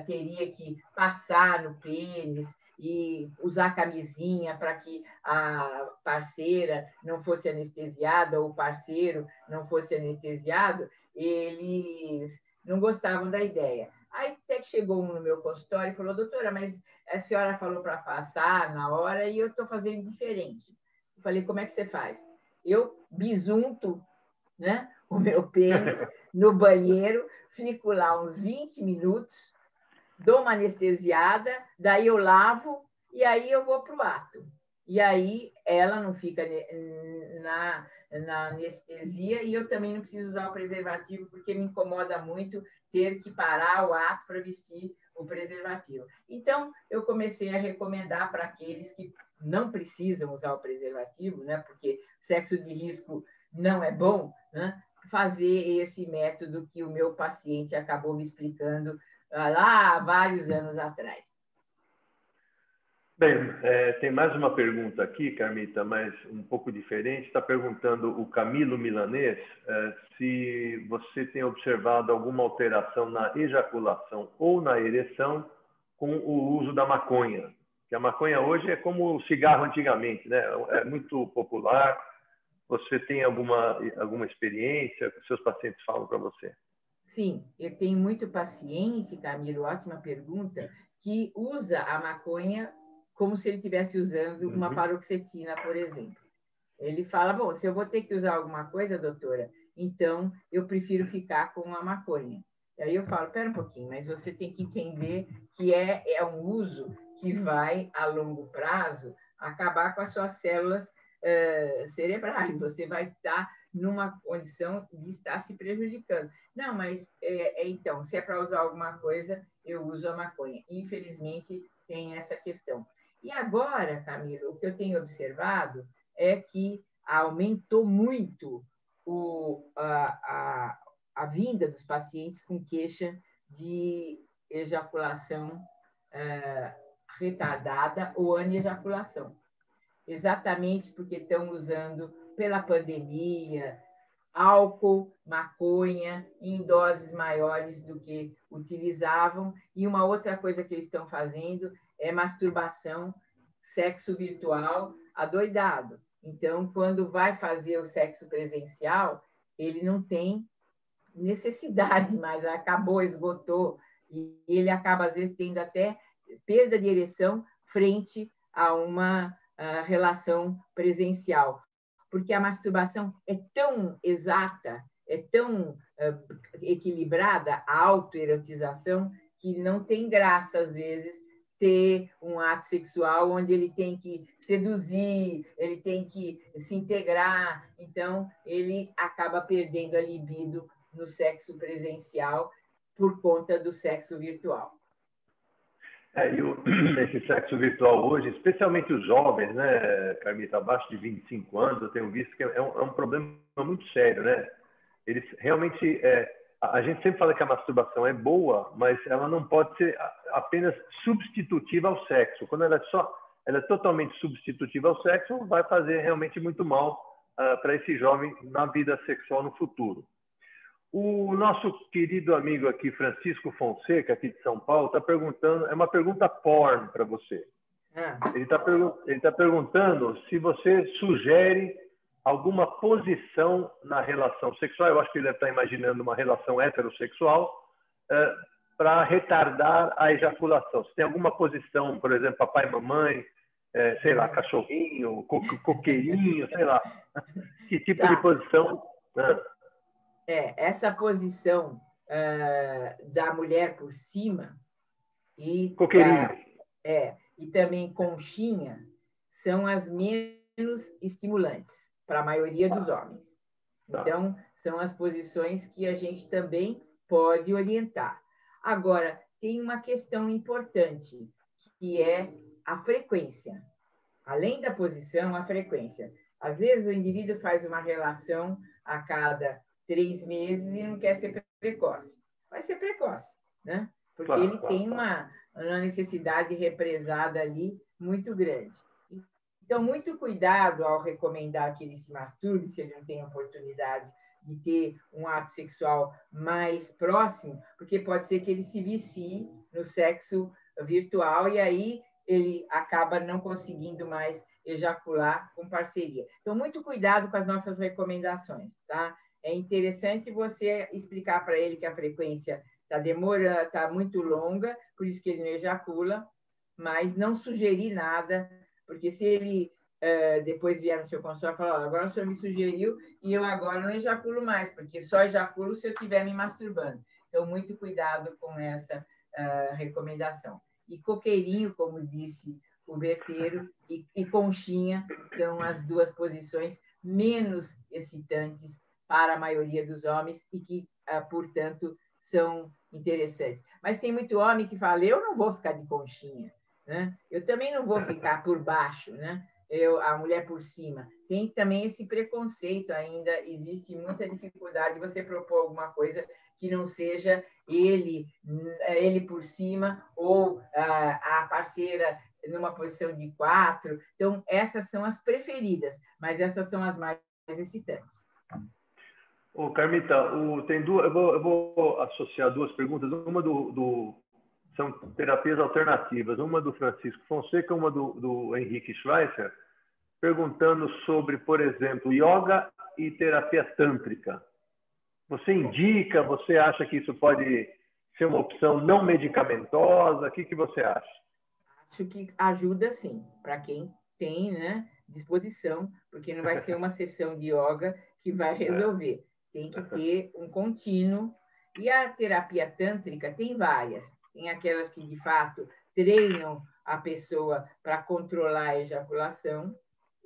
teria que passar no pênis e usar camisinha para que a parceira não fosse anestesiada ou o parceiro não fosse anestesiado, eles não gostavam da ideia. Aí até que chegou um no meu consultório e falou, doutora, mas a senhora falou para passar na hora e eu estou fazendo diferente. Eu falei, como é que você faz? Eu bisunto, né, o meu pênis no banheiro, fico lá uns 20 minutos, dou uma anestesiada, daí eu lavo e aí eu vou para o ato. E aí ela não fica na anestesia e eu também não preciso usar o preservativo porque me incomoda muito ter que parar o ato para vestir o preservativo. Então, eu comecei a recomendar para aqueles que não precisam usar o preservativo, né, porque sexo de risco não é bom, né, fazer esse método que o meu paciente acabou me explicando lá há vários anos atrás. Bem, tem mais uma pergunta aqui, Carmita, mas um pouco diferente. Está perguntando o Camilo Milanês se você tem observado alguma alteração na ejaculação ou na ereção com o uso da maconha. Que a maconha hoje é como o cigarro antigamente, né? É muito popular. Você tem alguma experiência que seus pacientes falam para você? Sim, eu tenho muito paciente, Camilo, ótima pergunta, que usa a maconha como se ele estivesse usando uma paroxetina, por exemplo. Ele fala, bom, se eu vou ter que usar alguma coisa, doutora, então eu prefiro ficar com a maconha. E aí eu falo, pera um pouquinho, mas você tem que entender que é um uso que vai, a longo prazo, acabar com as suas células cerebrais. Você vai estar numa condição de estar se prejudicando. Não, mas então, se é para usar alguma coisa, eu uso a maconha. Infelizmente, tem essa questão. E agora, Camilo, o que eu tenho observado é que aumentou muito a vinda dos pacientes com queixa de ejaculação retardada ou anejaculação, exatamente porque estão usando, pela pandemia, álcool, maconha em doses maiores do que utilizavam. E uma outra coisa que eles estão fazendo é masturbação, sexo virtual adoidado. Então, quando vai fazer o sexo presencial, ele não tem necessidade mais, acabou, esgotou, e ele acaba, às vezes, tendo até perda de ereção frente a uma relação presencial, porque a masturbação é tão exata, é tão equilibrada, a autoerotização, que não tem graça, às vezes, ter um ato sexual onde ele tem que seduzir, ele tem que se integrar, então ele acaba perdendo a libido no sexo presencial por conta do sexo virtual. Esse sexo virtual hoje, especialmente os jovens, né, Carmita, abaixo de 25 anos, eu tenho visto que é um problema muito sério, né? Eles realmente, a gente sempre fala que a masturbação é boa, mas ela não pode ser apenas substitutiva ao sexo. Quando ela é totalmente substitutiva ao sexo, vai fazer realmente muito mal para esse jovem na vida sexual no futuro. O nosso querido amigo aqui, Francisco Fonseca, aqui de São Paulo, está perguntando, é uma pergunta porn para você. Ele está perguntando se você sugere alguma posição na relação sexual, eu acho que ele deve estar imaginando uma relação heterossexual, para retardar a ejaculação. Se tem alguma posição, por exemplo, papai e mamãe, sei lá, cachorrinho, coqueirinho, sei lá. Que tipo de posição... Essa posição da mulher por cima e e também conchinha são as menos estimulantes para a maioria dos homens. Então, são as posições que a gente também pode orientar. Agora, tem uma questão importante, que é a frequência. Além da posição, a frequência. Às vezes, o indivíduo faz uma relação a cada 3 meses e não quer ser precoce. Vai ser precoce, né? Porque ele tem uma necessidade represada ali muito grande. Então, muito cuidado ao recomendar que ele se masturbe, se ele não tem oportunidade de ter um ato sexual mais próximo, porque pode ser que ele se vicie no sexo virtual e aí ele acaba não conseguindo mais ejacular com parceria. Então, muito cuidado com as nossas recomendações, tá? É interessante você explicar para ele que a frequência está muito longa, por isso que ele não ejacula, mas não sugerir nada, porque se ele depois vier no seu consultório e falar, agora o senhor me sugeriu e eu agora não ejaculo mais, porque só ejaculo se eu estiver me masturbando. Então, muito cuidado com essa recomendação. E coqueirinho, como disse o Berteiro, e conchinha são as duas posições menos excitantes para a maioria dos homens e que, portanto, são interessantes. Mas tem muito homem que fala, eu não vou ficar de conchinha, né? Eu também não vou ficar por baixo, né? A mulher por cima. Tem também esse preconceito ainda, existe muita dificuldade de você propor alguma coisa que não seja ele por cima ou a parceira numa posição de 4. Então, essas são as preferidas, mas essas são as mais excitantes. Ô, Carmita, eu vou associar duas perguntas. Uma são terapias alternativas. Uma do Francisco Fonseca, uma do Henrique Schweitzer, perguntando sobre, por exemplo, yoga e terapia tântrica. Você indica, você acha que isso pode ser uma opção não medicamentosa? O que você acha? Acho que ajuda, sim, para quem tem, né, disposição, porque não vai ser uma sessão de yoga que vai resolver. Tem que ter um contínuo. E a terapia tântrica tem várias. Tem aquelas que, de fato, treinam a pessoa para controlar a ejaculação,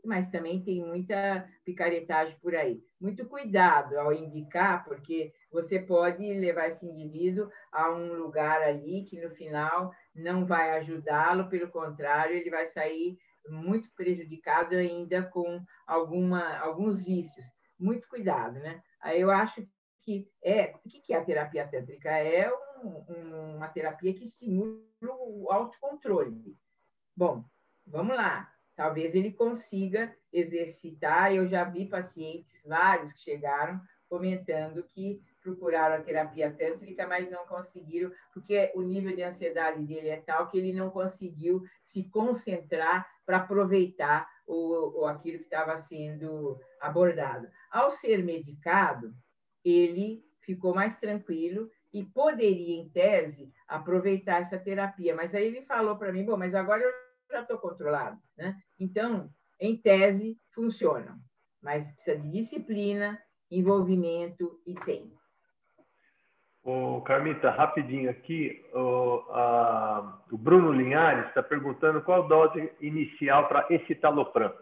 mas também tem muita picaretagem por aí. Muito cuidado ao indicar, porque você pode levar esse indivíduo a um lugar ali que, no final, não vai ajudá-lo, pelo contrário, ele vai sair muito prejudicado ainda com alguns vícios. Muito cuidado, né? Aí eu acho que o que é a terapia tântrica? É uma terapia que estimula o autocontrole. Bom, vamos lá. Talvez ele consiga exercitar. Eu já vi pacientes, vários que chegaram comentando que procuraram a terapia tântrica, mas não conseguiram, porque o nível de ansiedade dele é tal que ele não conseguiu se concentrar para aproveitar aquilo que estava sendo abordado. Ao ser medicado, ele ficou mais tranquilo e poderia, em tese, aproveitar essa terapia. Mas aí ele falou para mim, bom, mas agora eu já estou controlado, né? Então, em tese, funcionam, mas precisa de disciplina, envolvimento e tempo. Ô, Carmita, rapidinho aqui, o Bruno Linhares está perguntando qual dose inicial para escitalopram.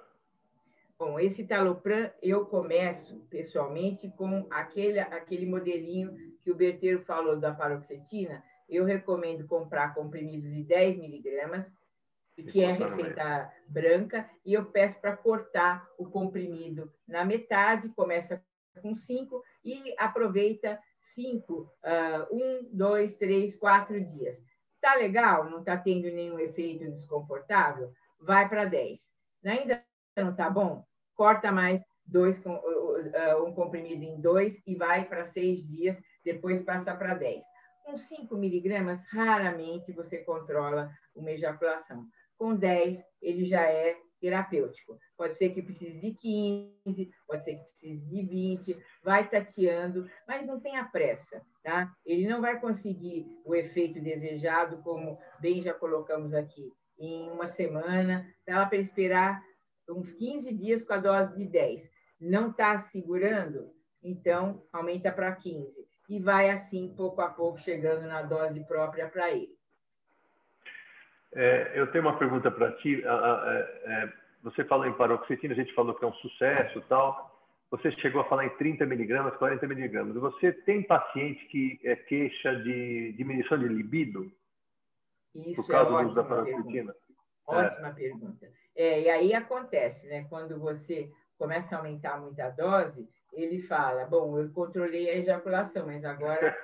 Bom, esse Talopram eu começo pessoalmente com aquele modelinho que o Berteiro falou da paroxetina. Eu recomendo comprar comprimidos de 10 miligramas, que é receita branca, e eu peço para cortar o comprimido na metade, começa com 5 e aproveita 5, 1, 2, 3, 4 dias. Tá legal? Não está tendo nenhum efeito desconfortável? Vai para 10. Ainda não está bom? Corta mais um comprimido em 2 e vai para 6 dias, depois passa para 10. Com 5 miligramas, raramente você controla uma ejaculação. Com 10, ele já é terapêutico. Pode ser que precise de 15, pode ser que precise de 20, vai tateando, mas não tenha pressa, tá? Ele não vai conseguir o efeito desejado, como bem já colocamos aqui, em uma semana, dá para esperar uns 15 dias com a dose de 10. Não está segurando? Então, aumenta para 15. E vai assim, pouco a pouco, chegando na dose própria para ele. Eu tenho uma pergunta para ti. Você falou em paroxetina, a gente falou que é um sucesso e tal. Você chegou a falar em 30 miligramas, 40 miligramas. Você tem paciente que queixa de diminuição de libido? Isso por causa é do uso da ótima paroxetina? pergunta. Ótima pergunta. E aí acontece, né? Quando você começa a aumentar muito a dose, ele fala, bom, eu controlei a ejaculação, mas agora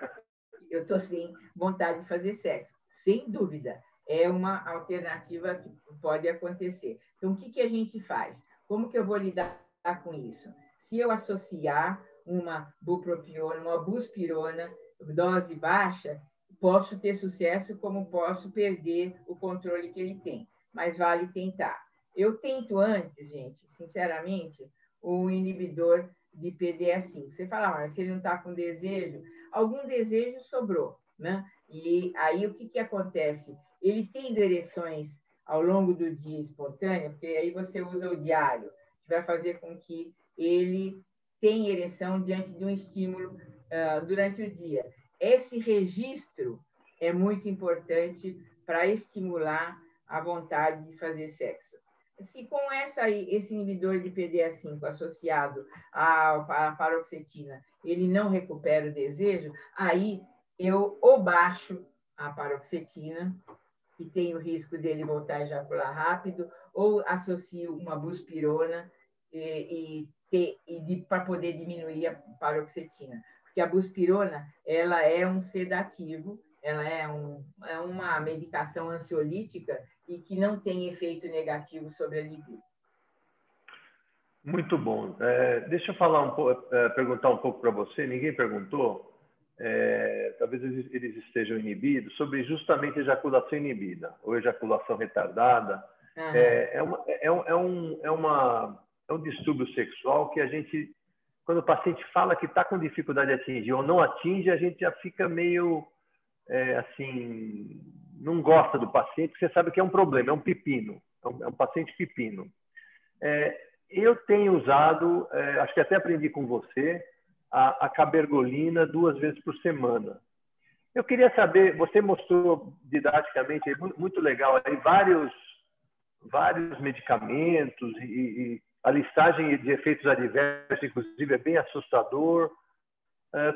eu estou sem vontade de fazer sexo. Sem dúvida, é uma alternativa que pode acontecer. Então, o que a gente faz? Como que eu vou lidar com isso? Se eu associar uma bupropiona, uma buspirona, dose baixa, posso ter sucesso, como posso perder o controle que ele tem. Mas vale tentar. Eu tento antes, gente, sinceramente, o inibidor de PDE5. Você fala, mas se ele não está com desejo, algum desejo sobrou, né? E aí o que acontece? Ele tem ereções ao longo do dia espontânea, porque aí você usa o diário, que vai fazer com que ele tenha ereção diante de um estímulo durante o dia. Esse registro é muito importante para estimular a vontade de fazer sexo. Se com esse inibidor de PDE5 associado à paroxetina, ele não recupera o desejo, aí eu ou baixo a paroxetina, que tem o risco dele voltar a ejacular rápido, ou associo uma buspirona para poder diminuir a paroxetina. Porque a buspirona, ela é um sedativo, ela é uma medicação ansiolítica e que não tem efeito negativo sobre a libido. Muito bom. Deixa eu falar perguntar um pouco para você. Ninguém perguntou. Talvez eles estejam inibidos sobre justamente ejaculação inibida ou ejaculação retardada. Uhum. É um distúrbio sexual que a gente, quando o paciente fala que está com dificuldade de atingir ou não atinge, a gente já fica meio assim, não gosta do paciente, porque você sabe que é um problema, é um pepino, é um paciente pepino. Eu tenho usado, acho que até aprendi com você, a cabergolina 2 vezes por semana. Eu queria saber, você mostrou didaticamente, muito legal, aí vários medicamentos e a listagem de efeitos adversos, inclusive, é bem assustador.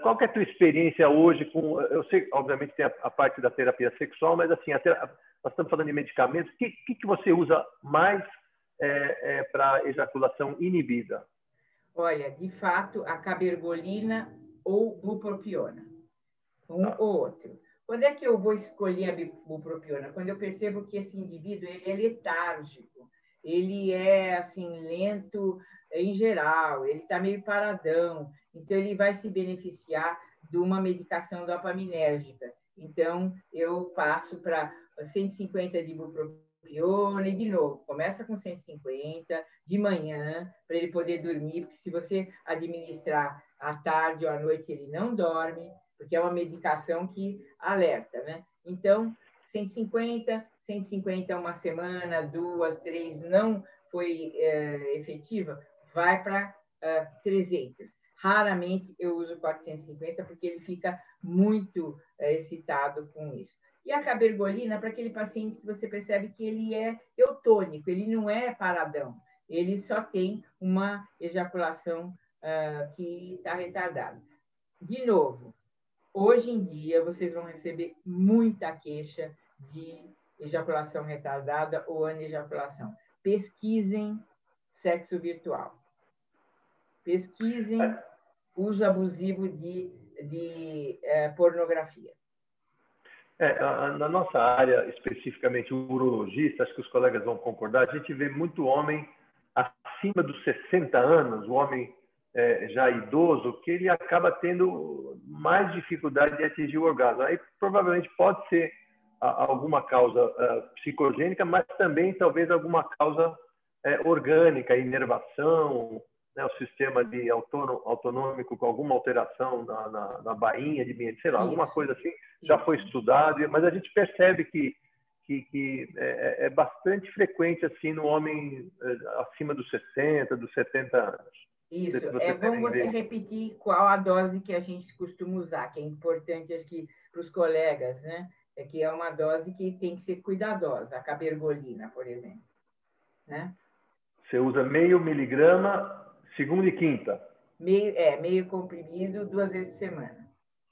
Qual que é a tua experiência hoje com... Eu sei, obviamente, tem a parte da terapia sexual, mas assim, nós estamos falando de medicamentos. O que você usa mais para ejaculação inibida? Olha, de fato, a cabergolina ou bupropiona, um ou outro. Quando é que eu vou escolher a bupropiona? Quando eu percebo que esse indivíduo ele é letárgico, ele é assim lento em geral, ele está meio paradão, então ele vai se beneficiar de uma medicação dopaminérgica. Então eu passo para 150 de bupropiona e de novo, começa com 150 de manhã para ele poder dormir, porque se você administrar à tarde ou à noite ele não dorme, porque é uma medicação que alerta, né? Então, 150 uma semana, 2, 3, não foi efetiva, vai para 300. Raramente eu uso 450, porque ele fica muito excitado com isso. E a cabergolina, para aquele paciente que você percebe que ele é eutônico, ele não é paradão, ele só tem uma ejaculação que está retardada. De novo, hoje em dia, vocês vão receber muita queixa de ejaculação retardada ou anejaculação. Pesquisem sexo virtual. Pesquisem uso abusivo de pornografia. Na nossa área, especificamente o urologista, acho que os colegas vão concordar, a gente vê muito homem acima dos 60 anos, o homem já idoso, que ele acaba tendo mais dificuldade de atingir o orgasmo. Aí provavelmente pode ser alguma causa psicogênica, mas também talvez alguma causa orgânica, inervação, né, o sistema de autonômico com alguma alteração na bainha de ambiente, sei lá, alguma coisa assim, já foi estudado, mas a gente percebe que é bastante frequente assim no homem acima dos 60, dos 70 anos. Isso, é bom você repetir qual a dose que a gente costuma usar, que é importante, acho que, para os colegas, né? É que é uma dose que tem que ser cuidadosa, a cabergolina, por exemplo. Né? Você usa 0,5 miligrama, segunda e quinta. Meio comprimido, 2 vezes por semana.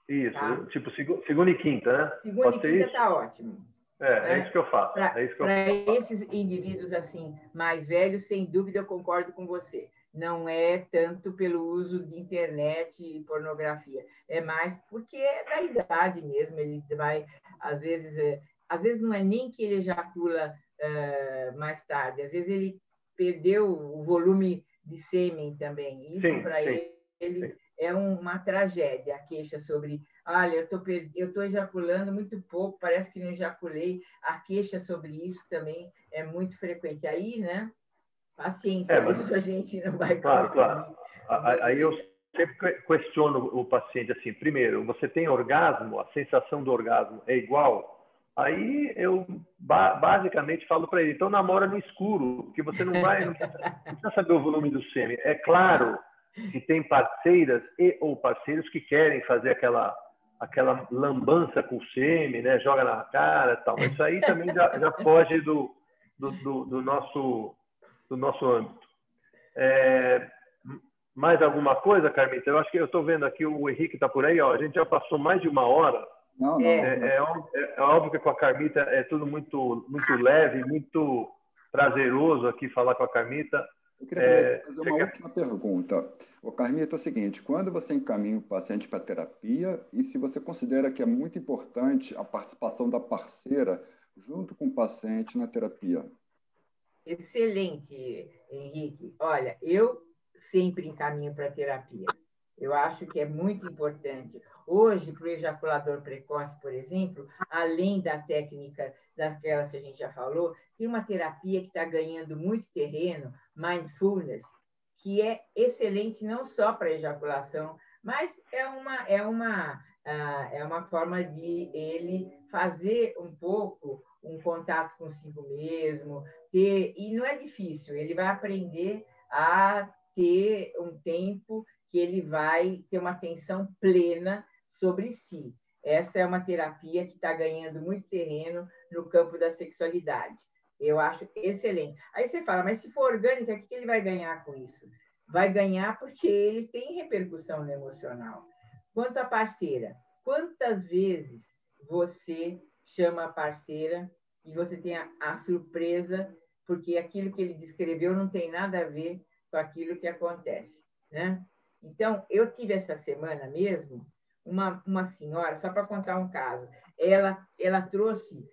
Isso, tá? Tipo segunda e quinta, né? Segunda e quinta está ótimo. É isso que eu faço. Para esses indivíduos assim mais velhos, sem dúvida, eu concordo com você. Não é tanto pelo uso de internet e pornografia, é mais porque é da idade mesmo. Ele vai, às vezes não é nem que ele ejacula mais tarde, às vezes ele perdeu o volume de sêmen também. Isso para ele é uma tragédia, a queixa sobre, olha, eu estou ejaculando muito pouco, parece que não ejaculei. A queixa sobre isso também é muito frequente. Aí, né? Paciência, isso a gente não vai conseguir. Claro. Aí eu sempre questiono o paciente assim, primeiro, você tem orgasmo? A sensação do orgasmo é igual? Aí eu basicamente falo para ele, então namora no escuro, porque você não precisa saber o volume do sêmen. É claro que tem parceiras ou parceiros que querem fazer aquela lambança com o sêmen, né? Joga na cara e tal. Isso aí também já foge do nosso âmbito. Mais alguma coisa, Carmita? Eu acho que eu estou vendo aqui, o Henrique está por aí, ó, a gente já passou mais de 1 hora. Não. É óbvio que com a Carmita é tudo muito, muito leve, muito prazeroso aqui falar com a Carmita. Eu queria fazer uma última pergunta. Carmita, é o seguinte, quando você encaminha o paciente para terapia e se você considera que é muito importante a participação da parceira junto com o paciente na terapia? Excelente, Henrique. Olha, eu sempre encaminho para terapia. Eu acho que é muito importante. Hoje, para o ejaculador precoce, por exemplo, além da técnica daquelas que a gente já falou, tem uma terapia que está ganhando muito terreno, mindfulness, que é excelente não só para ejaculação, mas é uma forma de ele fazer um pouco um contato consigo mesmo, e não é difícil, ele vai aprender a ter um tempo que ele vai ter uma atenção plena sobre si. Essa é uma terapia que está ganhando muito terreno no campo da sexualidade. Eu acho excelente. Aí você fala, mas se for orgânica, o que ele vai ganhar com isso? Vai ganhar porque ele tem repercussão no emocional. Quanto à parceira, quantas vezes você chama a parceira e você tem a surpresa, porque aquilo que ele descreveu não tem nada a ver com aquilo que acontece, né? Então, eu tive essa semana mesmo uma senhora, só para contar um caso, ela trouxe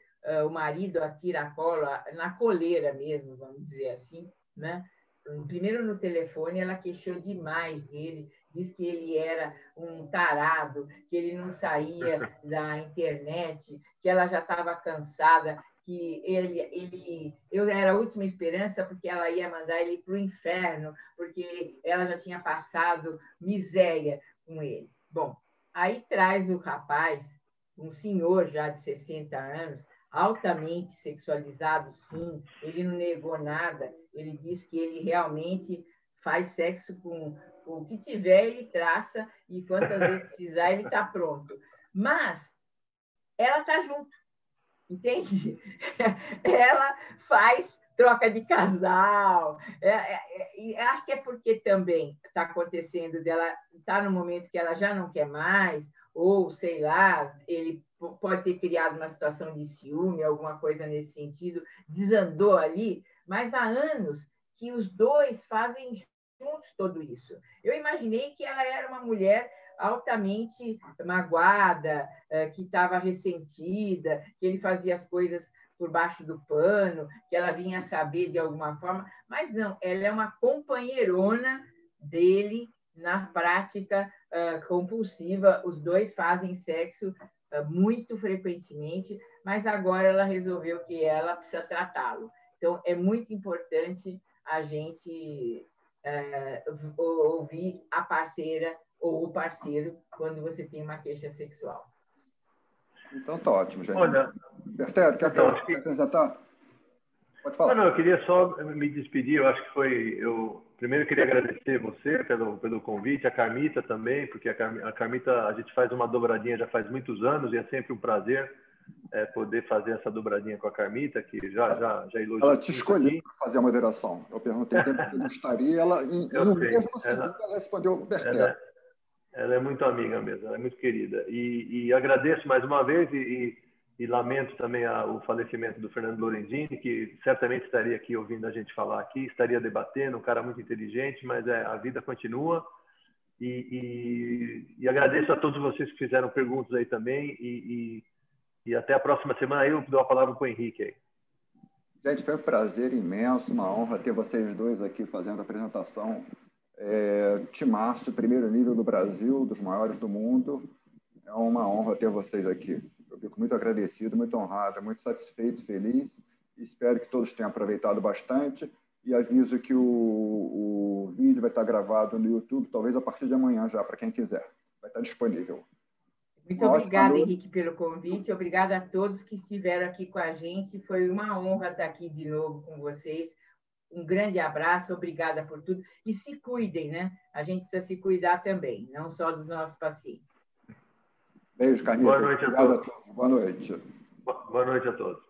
o marido a tiracolo, na coleira mesmo, vamos dizer assim, né? Primeiro no telefone, ela queixou demais dele, disse que ele era um tarado, que ele não saía da internet, que ela já estava cansada, que eu era a última esperança porque ela ia mandar ele para o inferno, porque ela já tinha passado miséria com ele. Bom, aí traz o rapaz, um senhor já de 60 anos, altamente sexualizado, sim, ele não negou nada, ele disse que ele realmente faz sexo com o que tiver, ele traça, e quantas vezes precisar, ele está pronto. Mas ela está junto, entende? Ela faz troca de casal. E acho que é porque também está acontecendo dela, está no momento que ela já não quer mais, ou sei lá, ele pode ter criado uma situação de ciúme, alguma coisa nesse sentido, desandou ali, mas há anos que os dois fazem juntos tudo isso. Eu imaginei que ela era uma mulher altamente magoada, que estava ressentida, que ele fazia as coisas por baixo do pano, que ela vinha saber de alguma forma, mas não, ela é uma companheirona dele na prática compulsiva. Os dois fazem sexo muito frequentemente, mas agora ela resolveu que ela precisa tratá-lo. Então, é muito importante a gente ouvir a parceira ou o parceiro quando você tem uma queixa sexual. Então, tá ótimo, gente. Olha, Bertério, quer acrescentar? Pode falar. Não, eu queria só me despedir. Eu acho que primeiro eu queria agradecer você pelo convite, a Carmita também, porque a Carmita, a gente faz uma dobradinha já faz muitos anos e é sempre um prazer poder fazer essa dobradinha com a Carmita, que já elogiou. Ela te escolheu para fazer a moderação. Eu perguntei tempo que gostaria, ela, no mesmo segundo, ela respondeu o Bertério. Ela é muito amiga mesmo, ela é muito querida. E agradeço mais uma vez e lamento também o falecimento do Fernando Lorenzini, que certamente estaria aqui ouvindo a gente falar aqui, estaria debatendo, um cara muito inteligente, mas a vida continua. E agradeço a todos vocês que fizeram perguntas aí também e até a próxima semana. Aí eu dou a palavra para o Henrique aí. Gente, foi um prazer imenso, uma honra ter vocês dois aqui fazendo a apresentação. Timaço, primeiro nível do Brasil, dos maiores do mundo. É uma honra ter vocês aqui. Eu fico muito agradecido, muito honrado, muito satisfeito, feliz. Espero que todos tenham aproveitado bastante. E aviso que o vídeo vai estar gravado no YouTube, talvez a partir de amanhã já, para quem quiser. Vai estar disponível. Muito obrigada, Henrique, pelo convite. Obrigada a todos que estiveram aqui com a gente. Foi uma honra estar aqui de novo com vocês. Um grande abraço, obrigada por tudo. E se cuidem, né? A gente precisa se cuidar também, não só dos nossos pacientes. Beijo, Carmita. Boa noite a todos. Boa noite. Boa noite a todos.